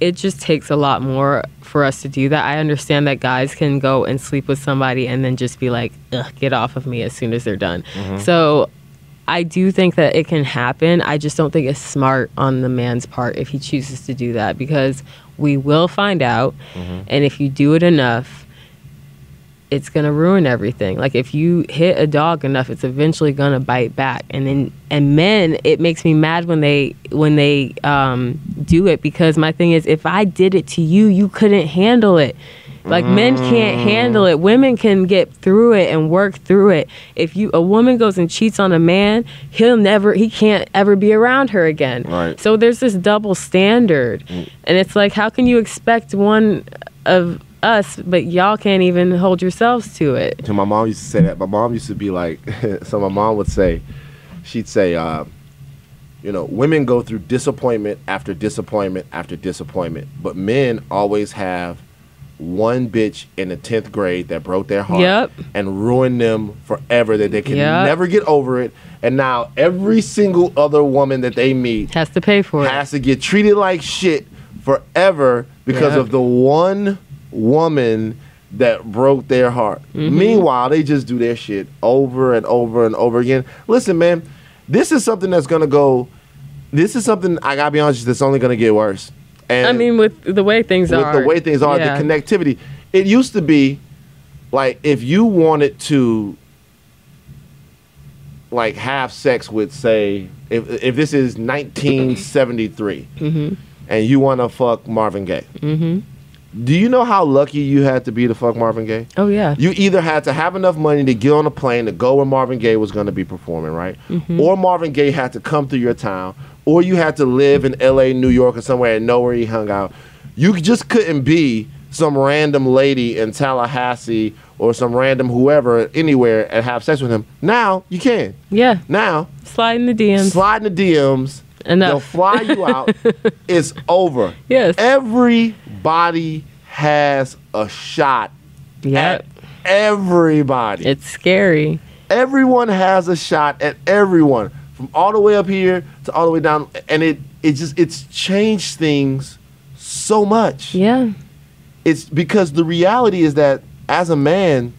it just takes a lot more for us to do that. I understand that guys can go and sleep with somebody and then just be like, ugh, get off of me as soon as they're done. So I do think that it can happen. I just don't think it's smart on the man's part if he chooses to do that, because we will find out. And if you do it enough, it's going to ruin everything. Like, if you hit a dog enough, it's eventually going to bite back. And men, it makes me mad when they do it, because my thing is, if I did it to you, you couldn't handle it. Like, men can't handle it. Women can get through it and work through it. If a woman goes and cheats on a man, he can't ever be around her again. Right. So there's this double standard. And it's like, how can you expect one of us, but y'all can't even hold yourselves to it? So my mom used to say that. My mom used to be like, so my mom would say, she'd say, women go through disappointment after disappointment after disappointment, but men always have one bitch in the 10th grade that broke their heart and ruined them forever, that they can never get over it. And now every single other woman that they meet has to pay for it. Has to get treated like shit forever because of the one woman that broke their heart. Meanwhile, they just do their shit over and over and over again. Listen, man, this is something that's going to go, this is something, I got to be honest, that's only going to get worse. And I mean, with the way things are. With the way things are, the connectivity. It used to be, like, if you wanted to, like, have sex with, say, if this is 1973, and you want to fuck Marvin Gaye, do you know how lucky you had to be to fuck Marvin Gaye? Oh, yeah. You either had to have enough money to get on a plane to go where Marvin Gaye was going to be performing, right? Or Marvin Gaye had to come through your town, or you had to live in L.A., New York, or somewhere and know where he hung out. You just couldn't be some random lady in Tallahassee or some random whoever anywhere and have sex with him. Now, you can. Yeah. Now. Slide in the DMs. Slide in the DMs. Enough. They'll fly you out. It's over. Yes. Everybody has a shot Yep. at everybody. It's scary. Everyone has a shot at everyone, from all the way up here to all the way down, and it's changed things so much. Yeah. It's because the reality is that as a man,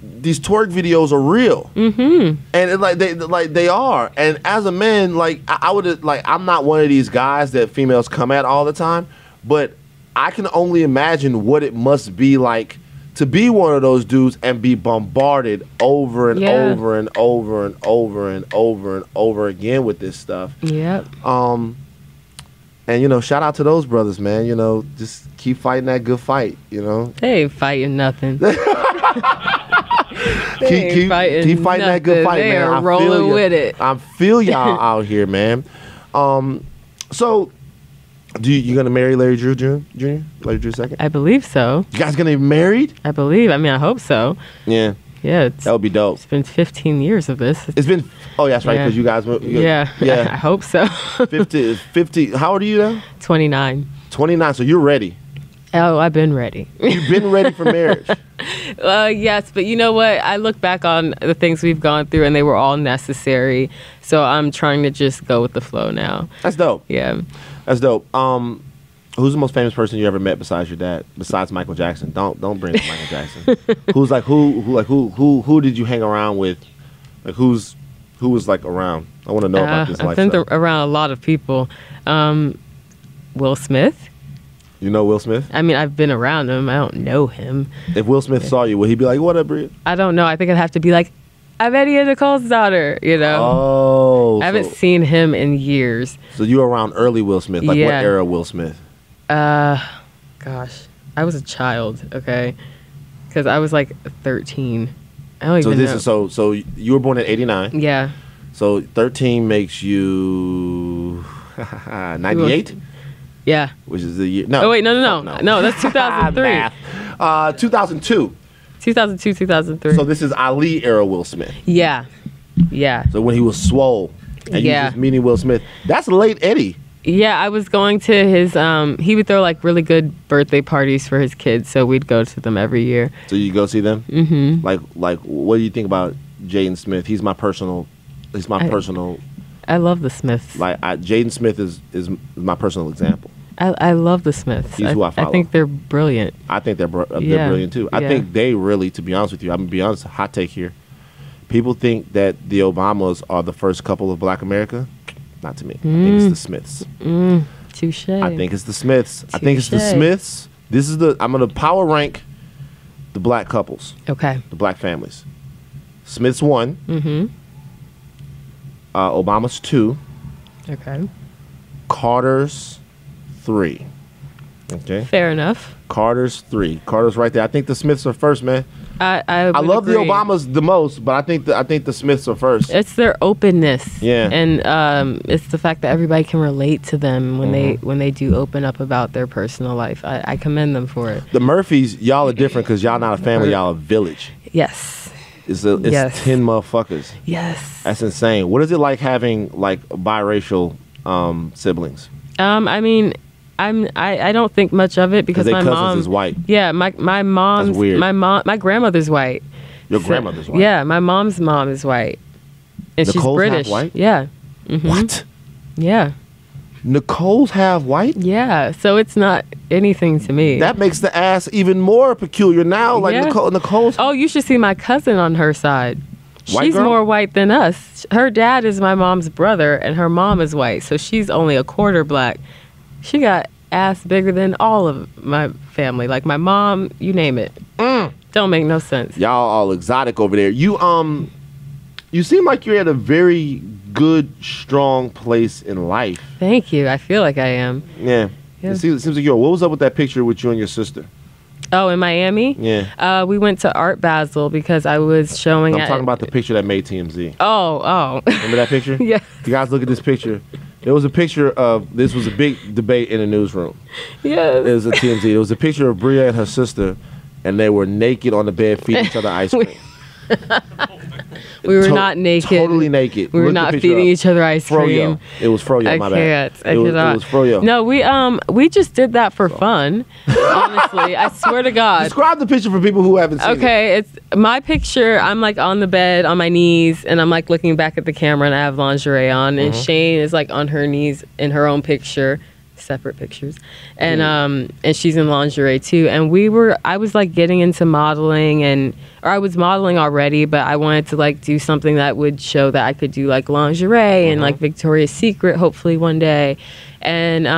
these twerk videos are real, and they are. And as a man, like I would like, I'm not one of these guys that females come at all the time, but I can only imagine what it must be like to be one of those dudes and be bombarded over and over and over and over and over and over again with this stuff. Yep. And, you know, shout out to those brothers, man. You know, just keep fighting that good fight, you know. They ain't fighting nothing. Keep fighting that good fight, they man. Are rolling with it. I feel y'all out here, man. So, you gonna marry Larry Drew Jr.? Larry Drew II? I believe so. You guys gonna be married? I believe. I mean, I hope so. Yeah. Yeah. That would be dope. It's been 15 years of this. It's been. Oh, yeah, that's right. Because you guys went. Yeah. I hope so. 50. How old are you now? 29. 29. So you're ready. Oh, I've been ready. You've been ready for marriage. Yes, but you know what? I look back on the things we've gone through, and they were all necessary. So I'm trying to just go with the flow now. That's dope. Yeah. That's dope. Who's the most famous person you ever met besides your dad? Besides Michael Jackson? Don't bring up Michael Jackson. Who's like who did you hang around with? Like who was like around? I want to know about this I've lifestyle. been around a lot of people. Will Smith. You know Will Smith? I mean, I've been around him. I don't know him. If Will Smith saw you, would he be like, "What up, Bria?" I don't know. I think I'd have to be like, "I'm Eddie Nicole's daughter," you know? Oh. I haven't seen him in years. So you were around early Will Smith. Like what era Will Smith? Gosh. I was a child, okay? Because I was like 13. I don't even know. So you were born in 89. Yeah. So 13 makes you 98? Yeah. Which is the year. No. Oh, wait, no. No, that's 2003. Math. 2002. 2002, 2003. So this is Ali era Will Smith. Yeah. Yeah. So when he was swole and you just meeting Will Smith. That's late Eddie. Yeah, I was going to his, he would throw like really good birthday parties for his kids, so we'd go to them every year. So you go see them? Mm-hmm. Like what do you think about Jaden Smith? He's my personal. I love the Smiths. Like Jaden Smith is my personal example. I love the Smiths. He's who I follow. I think they're brilliant. I think they're brilliant too. I think they really, to be honest with you, I'm gonna be honest, hot take here. People think that the Obamas are the first couple of Black America. Not to me. I think it's the Smiths. Touche. I think it's the Smiths. I think it's the Smiths. I'm gonna power rank the Black couples. Okay. The Black families. Smiths 1. Mm-hmm. Obama's 2. Okay. Carter's 3. Okay. Fair enough. Carter's 3. Carter's right there. I think the Smiths are first, man. I love agree. the Obamas the most, but I think the Smiths are first. It's their openness. Yeah. And it's the fact that everybody can relate to them when they do open up about their personal life. I commend them for it. The Murphys, y'all are different because y'all not a family, y'all a village. Yes. It's 10 motherfuckers. Yes. That's insane. What is it like having like biracial siblings? I mean, I don't think much of it because my mom is white. Yeah, my mom's That's weird. my grandmother's white. Your grandmother's white. Yeah, my mom's mom is white, and Nicole's she's British. half white? Yeah. Mm-hmm. What? Yeah. Nicole's half white? Yeah. So it's not anything to me. That makes the ass even more peculiar now. Like Nicole's. Oh, you should see my cousin on her side. White She's girl? more white than us. Her dad is my mom's brother, and her mom is white, so she's only a quarter Black. She got ass bigger than all of my family. Like my mom, you name it. Don't make no sense. Y'all all exotic over there. You seem like you're at a very good, strong place in life. Thank you. I feel like I am. Yeah. Yeah. It seems like what was up with that picture with you and your sister? Oh, in Miami? Yeah. We went to Art Basel because I was showing. I'm talking about the picture that made TMZ. Oh. Remember that picture? Yeah. You guys look at this picture. There was a picture of, this was a big debate in the newsroom. Yes. It was a TMZ. It was a picture of Bria and her sister, and they were naked on the bed feeding each other ice cream. We were not naked. Totally naked. We were Look the not picture feeding up. each other ice cream. Froyo. It was Froyo. My bad. I cannot. It was Froyo. No, we just did that for fun. Honestly, I swear to God. Describe the picture for people who haven't seen it. Okay, it's my picture. I'm like on the bed on my knees, and I'm like looking back at the camera, and I have lingerie on, and Shane is like on her knees in her own picture, separate pictures, and she's in lingerie too. And I was like getting into modeling, or I was modeling already, but I wanted to like do something that would show that I could do like lingerie and like Victoria's Secret, hopefully one day. And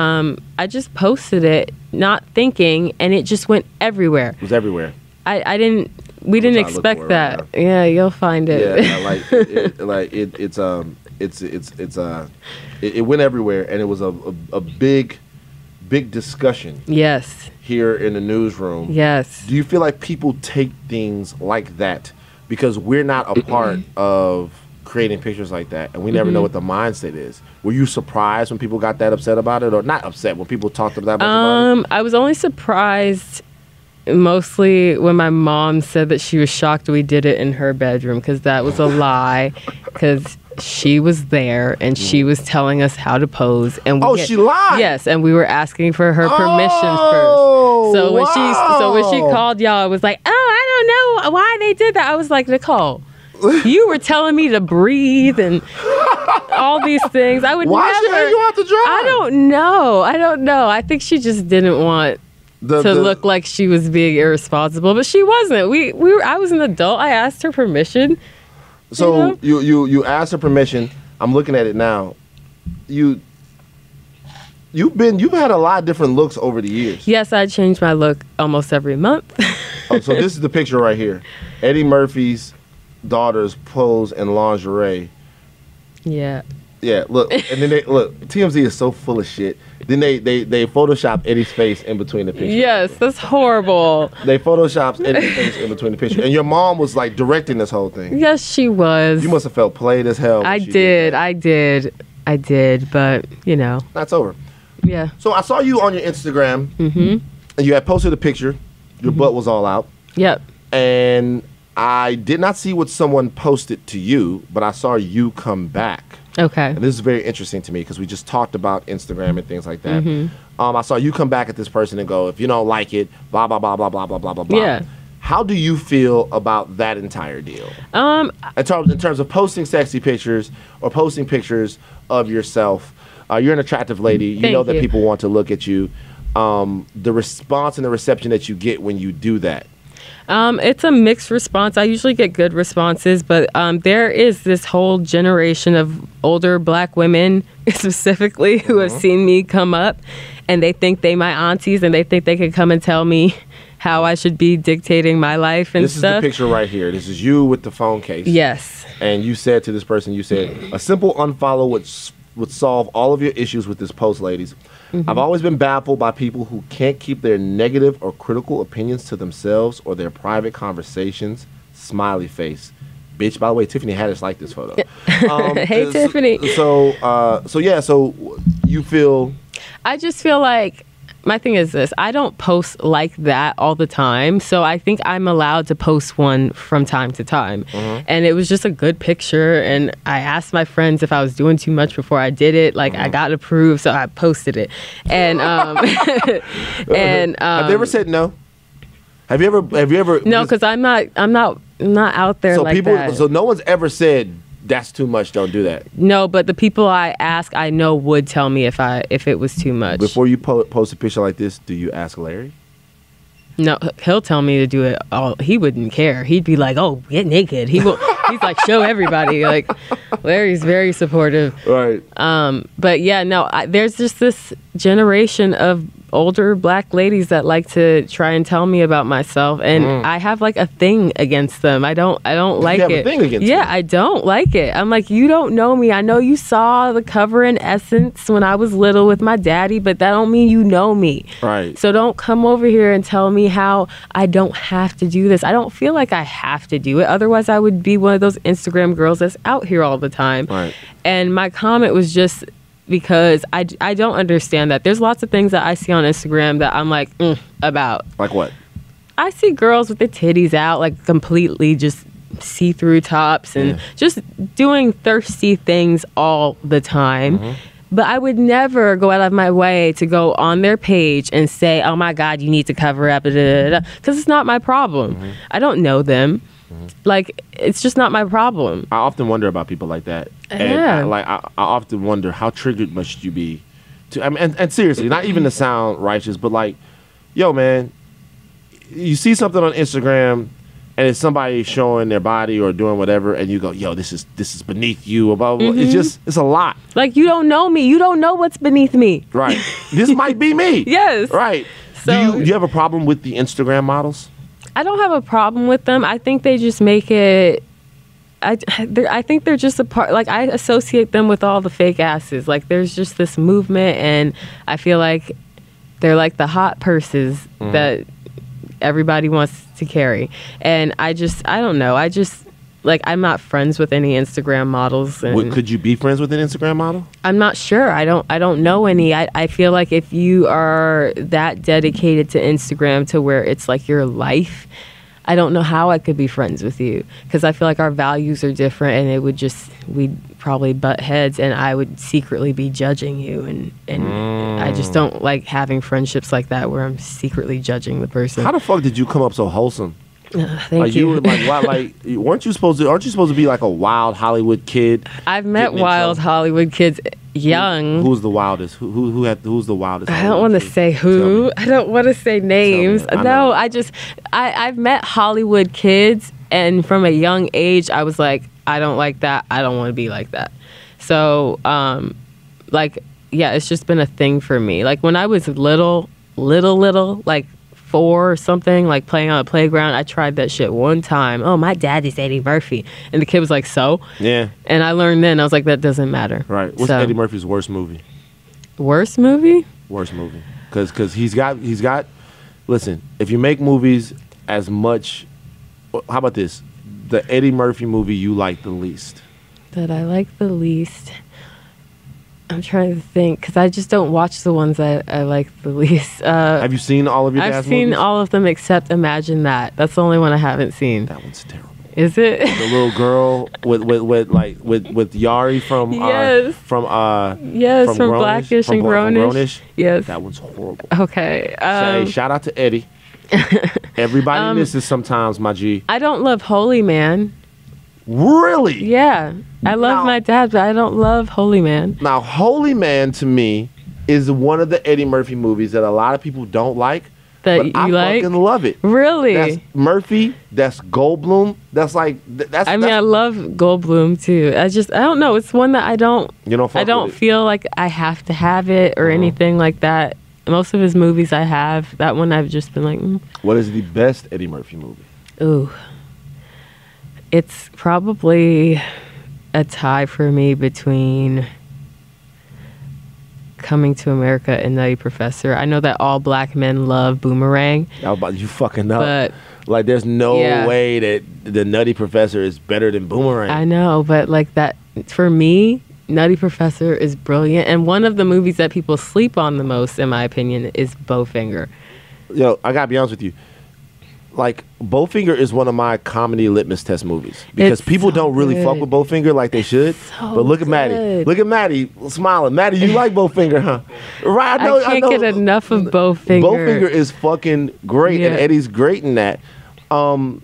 I just posted it, not thinking, and it just went everywhere. It was everywhere. We didn't expect that. Right, yeah, you'll find it. Yeah, it went everywhere, and it was a big discussion. Yes. Here in the newsroom. Yes. Do you feel like people take things like that because we're not a part of creating pictures like that, and we never know what the mindset is? Were you surprised when people got that upset about it, or not upset when people talked that much about it? I was only surprised mostly when my mom said that she was shocked we did it in her bedroom, because that was a lie, because she was there and she was telling us how to pose, and she lied. Yes, and we were asking for her permission first. So when she called y'all, I was like, I don't know why they did that. I was like, Nicole, you were telling me to breathe and all these things. I would why never. Why you out to dry? I don't know. I think she just didn't want to look like she was being irresponsible, but she wasn't. I was an adult. I asked her permission. So you asked her permission. I'm looking at it now. You've had a lot of different looks over the years. Yes, I change my look almost every month. So this is the picture right here. Eddie Murphy's daughters pose in lingerie. Yeah. Yeah, look, and then TMZ is so full of shit. Then they Photoshop Eddie's face in between the pictures. Yes, that's horrible. They Photoshopped Eddie's face in between the pictures. And your mom was like directing this whole thing. Yes, she was. You must have felt played as hell. I did, but you know. That's over. Yeah. So I saw you on your Instagram, and you had posted a picture. Your butt was all out. Yep. And I did not see what someone posted to you, but I saw you come back. Okay. And this is very interesting to me because we just talked about Instagram and things like that. I saw you come back at this person and go, if you don't like it, blah, blah, blah, blah, blah, blah, blah, blah, blah. Yeah. How do you feel about that entire deal? In terms of posting sexy pictures or posting pictures of yourself, you're an attractive lady. You know that people want to look at you. The response and the reception that you get when you do that. It's a mixed response. I usually get good responses, but there is this whole generation of older black women specifically who have seen me come up, and they think they my aunties, and they think they can come and tell me how I should be dictating my life and stuff. This is the picture right here. This is you with the phone case. Yes. And you said to this person, you said, a simple unfollow would solve all of your issues with this post, ladies. I've always been baffled by people who can't keep their negative or critical opinions to themselves or their private conversations. Smiley face. Bitch, by the way, Tiffany Haddish liked this photo. Hey, Tiffany. So you feel... I just feel like... My thing is this, I don't post like that all the time, so I think I'm allowed to post one from time to time. And it was just a good picture, and I asked my friends if I was doing too much before I did it. Like, I got approved, so I posted it. And have they ever said no? Have you ever? No, because I'm not out there like that. So no one's ever said, that's too much, don't do that. No, but the people I ask, I know would tell me if it was too much. Before you post a picture like this, do you ask Larry? No, he'll tell me to do it all. He wouldn't care. He'd be like, "Oh, get naked." He's like, show everybody. Like, Larry's very supportive. Right. But yeah, no. There's just this generation of older black ladies that like to try and tell me about myself, and I have like a thing against them. I don't like it. You have a thing against them? I don't like it. I'm like, you don't know me. I know you saw the cover in Essence when I was little with my daddy, but that don't mean you know me. Right. So don't come over here and tell me how I don't have to do this. I don't feel like I have to do it. Otherwise, I would be one of those Instagram girls that's out here all the time. Right. And my comment was just because I don't understand that. There's lots of things that I see on Instagram that I'm like, about. Like what? I see girls with their titties out, like completely just see-through tops and just doing thirsty things all the time. But I would never go out of my way to go on their page and say, oh my God, you need to cover up, because it's not my problem. I don't know them. Like, it's just not my problem. I often wonder about people like that. And I often wonder, how triggered must you be to, I mean, and seriously, not even to sound righteous, but like, yo, man, you see something on Instagram and it's somebody showing their body or doing whatever, and you go, yo, this is beneath you, or blah, blah, blah. It's a lot. Like, you don't know me. You don't know what's beneath me. Right. This might be me. Yes. Right. So, do you have a problem with the Instagram models? I don't have a problem with them. I think they just make it. I think they're just a part. Like, I associate them with all the fake asses. Like, there's just this movement, and I feel like they're like the hot purses that everybody wants to carry. And I don't know. Like, I'm not friends with any Instagram models. And could you be friends with an Instagram model? I'm not sure. I don't know any. I feel like if you are that dedicated to Instagram to where it's like your life, I don't know how I could be friends with you, because I feel like our values are different, and we'd probably butt heads, and I would secretly be judging you, and I just don't like having friendships like that where I'm secretly judging the person. How the fuck did you come up so wholesome? Thank you. Were aren't you supposed to be like a wild Hollywood kid? I've met wild Hollywood kids young. Who's the wildest? Who's the wildest? I don't want to say who. I don't want to say names. No, I've met Hollywood kids, and from a young age, I was like, I don't like that. I don't want to be like that. So, it's just been a thing for me. Like, when I was little, like 4 or something, like playing on a playground, I tried that shit one time. Oh, my dad is Eddie Murphy. And the kid was like, so? Yeah. And I learned then, I was like, that doesn't matter. Right. What's Eddie Murphy's worst movie? Worst movie? Worst movie. Because he's got, listen, if you make movies as much, how about this? The Eddie Murphy movie you like the least? That I like the least? I'm trying to think, because I just don't watch the ones I like the least. Have you seen all of your dad's movies? I've seen all of them except Imagine That. That's the only one I haven't seen. That one's terrible. Is it? The little girl with Yari from from Grownish, Blackish and Grownish. Yes. That one's horrible. Okay. Shout out to Eddie. Everybody misses sometimes, my G. I don't love Holy Man. Really? Yeah. I love my dad, but I don't love Holy Man. Now, Holy Man to me is one of the Eddie Murphy movies that a lot of people don't like. That I fucking love it. Really? That's Murphy. That's Goldblum. That's like that's. I mean, I love Goldblum too. I don't know. It's one that I don't. You don't. I don't feel like I have to have it or anything like that. Most of his movies I have. That one I've just been like. What is the best Eddie Murphy movie? Ooh. It's probably a tie for me between Coming to America and Nutty Professor. I know that all black men love Boomerang. You fucking up. But like, there's no way that the Nutty Professor is better than Boomerang. I know, but like that, for me, Nutty Professor is brilliant. And one of the movies that people sleep on the most, in my opinion, is Bowfinger. Yo, I gotta be honest with you. Like, Bowfinger is one of my comedy litmus test movies, because people don't really fuck with Bowfinger like they should. But look at Maddie. Look at Maddie smiling. Maddie, you like Bowfinger, huh? Right? I can't get enough of Bowfinger. Bowfinger is fucking great, and Eddie's great in that. Now,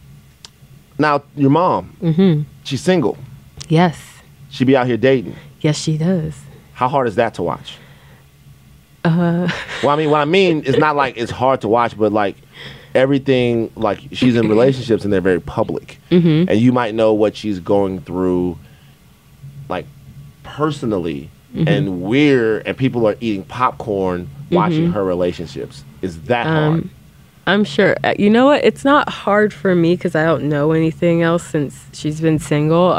your mom, she's single. Yes. She be out here dating. Yes, she does. How hard is that to watch? Well, I mean, what I mean is not like it's hard to watch, but like, everything, like, she's in relationships and they're very public, and you might know what she's going through, like, personally, and people are eating popcorn watching her relationships. Is that hard? I'm sure. You know what? It's not hard for me because I don't know anything else since she's been single.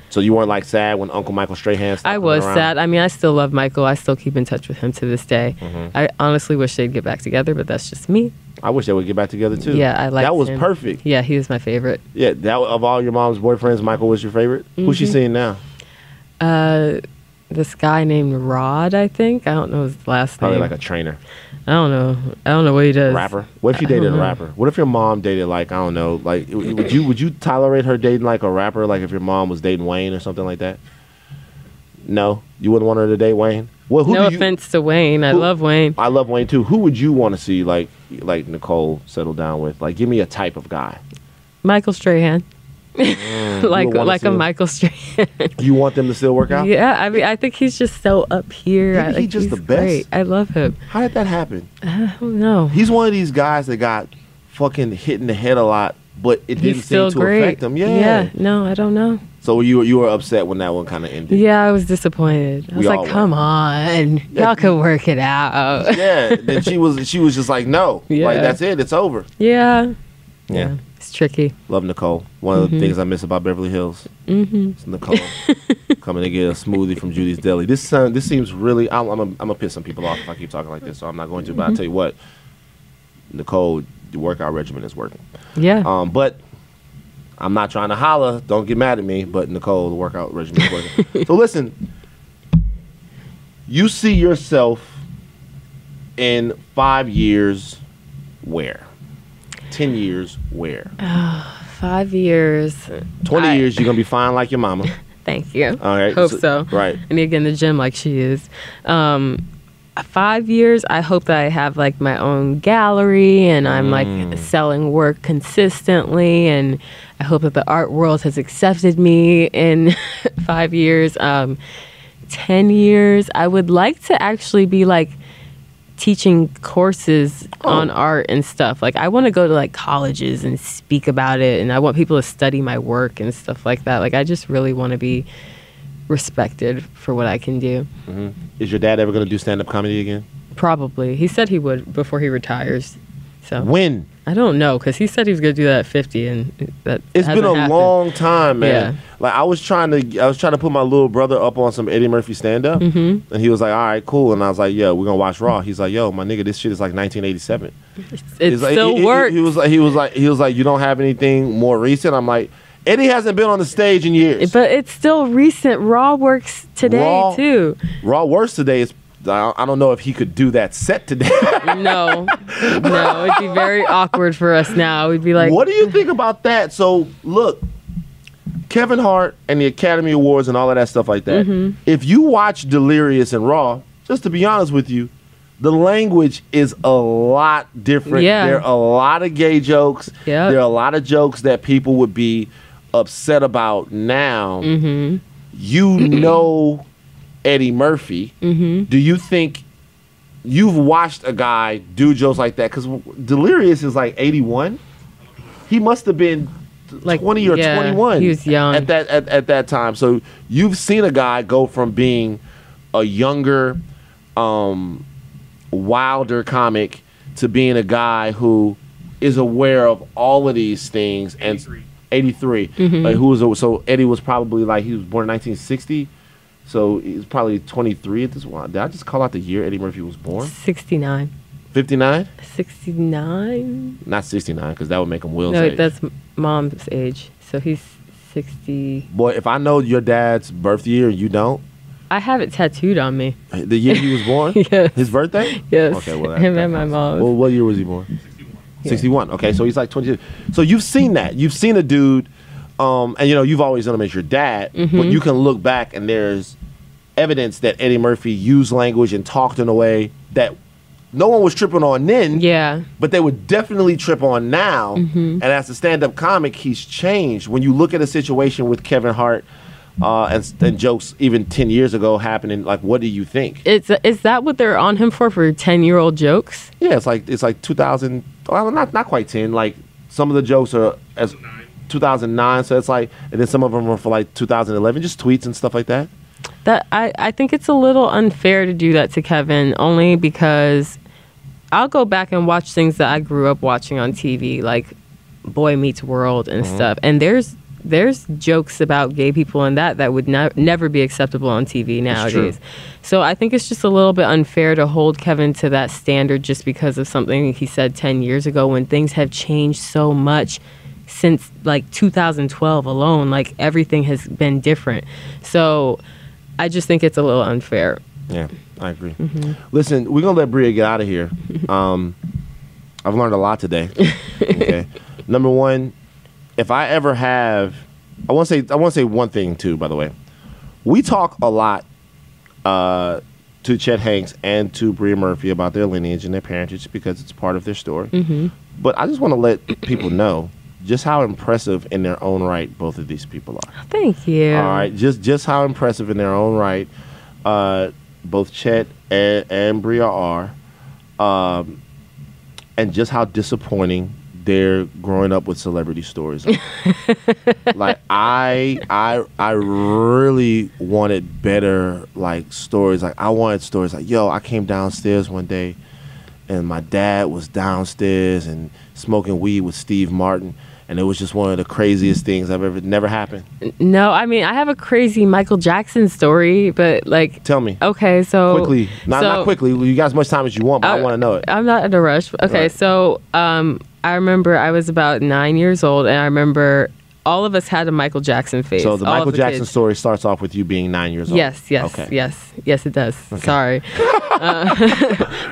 So you weren't like sad when Uncle Michael Strahan stopped? I was sad. I mean, I still love Michael. I still keep in touch with him to this day. I honestly wish they'd get back together, but that's just me. I wish they would get back together too. Yeah, I like that. Was perfect. Yeah, he was my favorite. Yeah, that of all your mom's boyfriends, Michael was your favorite. Who's she seeing now? This guy named Rod, I think. I don't know his last name. Probably like a trainer. I don't know what he does. Rapper. What if you dated a rapper? What if your mom dated like, I don't know, like would you tolerate her dating like a rapper? Like if your mom was dating Wayne or something like that? No, you wouldn't want her to date Wayne. Well, no offense to Wayne. I love Wayne. I love Wayne too. Who would you want to see like Nicole settle down with? Like, give me a type of guy. Michael Strahan. like a Michael Strahan. You want them to still work out? Yeah, I mean, I think he's just so up here. He's just the best. Great. I love him. How did that happen? I don't know. He's one of these guys that got fucking hit in the head a lot, but it didn't seem to affect him. Yeah. No, I don't know. So you were upset when that one kind of ended. Yeah, I was disappointed. I was like, come on, y'all can work it out. Yeah. Then she was just like, no, like that's it, it's over. Yeah. Yeah. It's tricky. Love Nicole. One of the things I miss about Beverly Hills. It's Nicole coming to get a smoothie from Judy's Deli. This seems really. I'm gonna piss some people off if I keep talking like this, so I'm not going to. But I'll tell you what, Nicole, the workout regimen is working. Yeah. But I'm not trying to holler. Don't get mad at me. But Nicole, the workout regimen is working. So listen, you see yourself in 5 years where? 10 years where? 5 years. 20 years, you're going to be fine like your mama. Thank you. All right. Hope so. Right. I need to get in the gym like she is. 5 years, I hope that I have like my own gallery and I'm like selling work consistently, and I hope that the art world has accepted me in 5 years. 10 years, I would like to actually be like teaching courses on art and stuff. Like I want to go to like colleges and speak about it, and I want people to study my work and stuff like that. Like I just really want to be respected for what I can do. Is your dad ever going to do stand-up comedy again? Probably. He said he would before he retires. So when? I don't know, because he said he was going to do that at 50, and that it's been a long time, man. Yeah. Like I was trying to put my little brother up on some Eddie Murphy stand-up, and he was like, all right, cool. And I was like, yeah, we're gonna watch Raw. He's like, yo, my nigga, this shit is like 1987. It still works. He was like, you don't have anything more recent? I'm like, Eddie hasn't been on the stage in years. But it's still recent. Raw works today too. Raw works today. I don't know if he could do that set today. No, it'd be very awkward for us now. We'd be like, what do you think about that? So look, Kevin Hart and the Academy Awards and all of that stuff like that. If you watch Delirious and Raw, just to be honest with you, the language is a lot different. Yeah. There are a lot of gay jokes. Yep. There are a lot of jokes that people would be upset about now. You know Eddie Murphy. Do you think you've watched a guy do jokes like that? Because Delirious is like 81. He must have been like 20 or 21. He was young at that time. So you've seen a guy go from being a younger, wilder comic to being a guy who is aware of all of these things. And 83. Like so Eddie was probably like, he was born in 1960. So he's probably 23 at this one. Did I just call out the year Eddie Murphy was born? 69. 59? 69? Not 69, because that would make him Will's no, age. That's Mom's age. So he's 60. Boy, if I know your dad's birth year and you don't. I have it tattooed on me. The year he was born? Yes. His birthday? Yes. Okay, well, him and my mom. Well, what year was he born? 61. Okay, so he's like 22. So you've seen that. You've seen a dude, and you've always known him as your dad, but you can look back and there's evidence that Eddie Murphy used language and talked in a way that no one was tripping on then. Yeah. But they would definitely trip on now. And as a stand-up comic, he's changed. When you look at a situation with Kevin Hart and jokes even 10 years ago happening, like, what do you think? Is that what they're on him for 10-year-old jokes? Yeah, it's like 2000. Well, not quite 10. Like some of the jokes are as 2009. So it's like, and then some of them are for like 2011, just tweets and stuff like that. That I think it's a little unfair to do that to Kevin, only because I'll go back and watch things that I grew up watching on TV, like Boy Meets World and stuff. And there's jokes about gay people and that would never be acceptable on TV nowadays. So I think it's just a little bit unfair to hold Kevin to that standard just because of something he said 10 years ago, when things have changed so much since like 2012 alone. Like everything has been different. So I just think it's a little unfair. Yeah. I agree. Listen, we're gonna let Bria get out of here. I've learned a lot today. Okay. Number one, if I ever have, I want to say one thing too. By the way, we talk a lot to Chet Hanks and to Bria Murphy about their lineage and their parentage because it's part of their story. But I just want to let people know just how impressive in their own right both of these people are. Thank you. All right, just how impressive in their own right both Chet and Bria are, and just how disappointing they're growing up with celebrity stories. Like I really wanted better like stories. Like I wanted stories like, yo, I came downstairs one day and my dad was downstairs and smoking weed with Steve Martin. And it was just one of the craziest things never happened. No, I mean, I have a crazy Michael Jackson story, but like... Tell me. Okay, so... Quickly. Not quickly. You got as much time as you want, but I want to know it. I'm not in a rush. Okay, right. So I remember I was about 9 years old, and I remember all of us had a Michael Jackson phase. So the Michael Jackson story starts off with you being 9 years old. Yes, okay. Yes, it does. Okay. Sorry.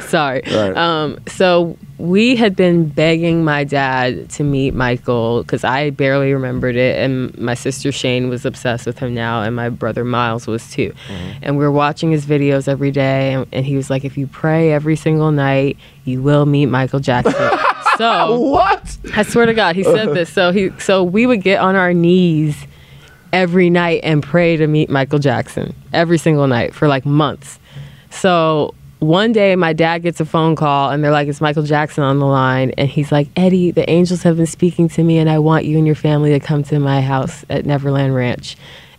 Sorry. Right. So we had been begging my dad to meet Michael because I barely remembered it, and my sister Shane was obsessed with him now, and my brother Miles was too. And we were watching his videos every day, and he was like, if you pray every single night, you will meet Michael Jackson. So what? I swear to God, he said this. So we would get on our knees every night and pray to meet Michael Jackson every single night for like months. So one day my dad gets a phone call and they're like, it's Michael Jackson on the line. And he's like, Eddie, the angels have been speaking to me and I want you and your family to come to my house at Neverland Ranch.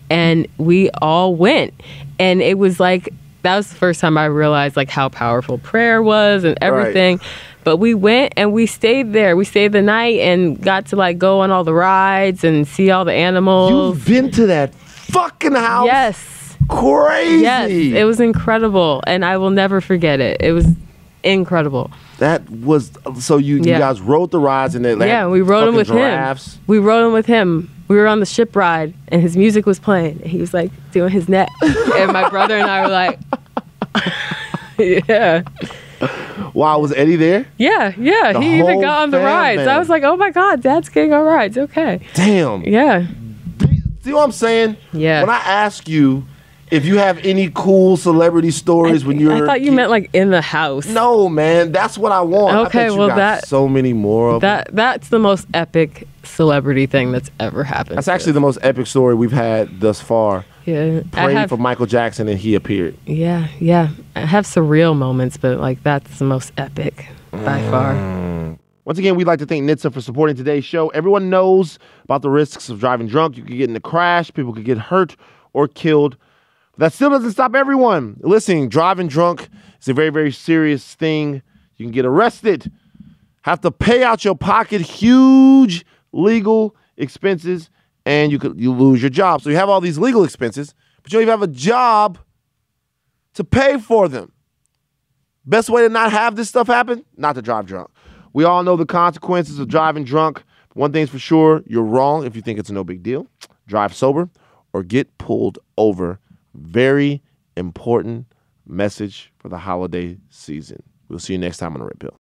And we all went. And it was like, that was the first time I realized like how powerful prayer was and everything. Right. But we went and we stayed there. We stayed the night and got to like go on all the rides and see all the animals. You've been to that fucking house? Yes. Crazy. Yes, it was incredible. And I will never forget it. It was incredible. That was, so you guys rode the rides and we rode them with giraffes. him. We rode them with him. We were on the ship ride and his music was playing. And he was like doing his neck. And my brother and I were like, yeah. Wow, was Eddie there? Yeah. He even got on the rides. Man. I was like, oh my God, Dad's getting on rides. Okay. Damn. Yeah. See what I'm saying? Yeah. When I ask you if you have any cool celebrity stories when you're... I thought you meant like in the house. No, man. That's what I want. Okay, I got so many more of them. That's the most epic celebrity thing that's ever happened. That's actually the most epic story we've had thus far. Yeah. Praying for Michael Jackson and he appeared. Yeah. I have surreal moments, but like that's the most epic by far. Once again, we'd like to thank NHTSA for supporting today's show. Everyone knows about the risks of driving drunk. You could get in a crash, people could get hurt or killed. But that still doesn't stop everyone. Listen, driving drunk is a very, very serious thing. You can get arrested, have to pay out your pocket huge legal expenses, and you lose your job. So you have all these legal expenses, but you don't even have a job to pay for them. Best way to not have this stuff happen? Not to drive drunk. We all know the consequences of driving drunk. One thing's for sure, you're wrong if you think it's no big deal. Drive sober or get pulled over. Very important message for the holiday season. We'll see you next time on The Red Pill.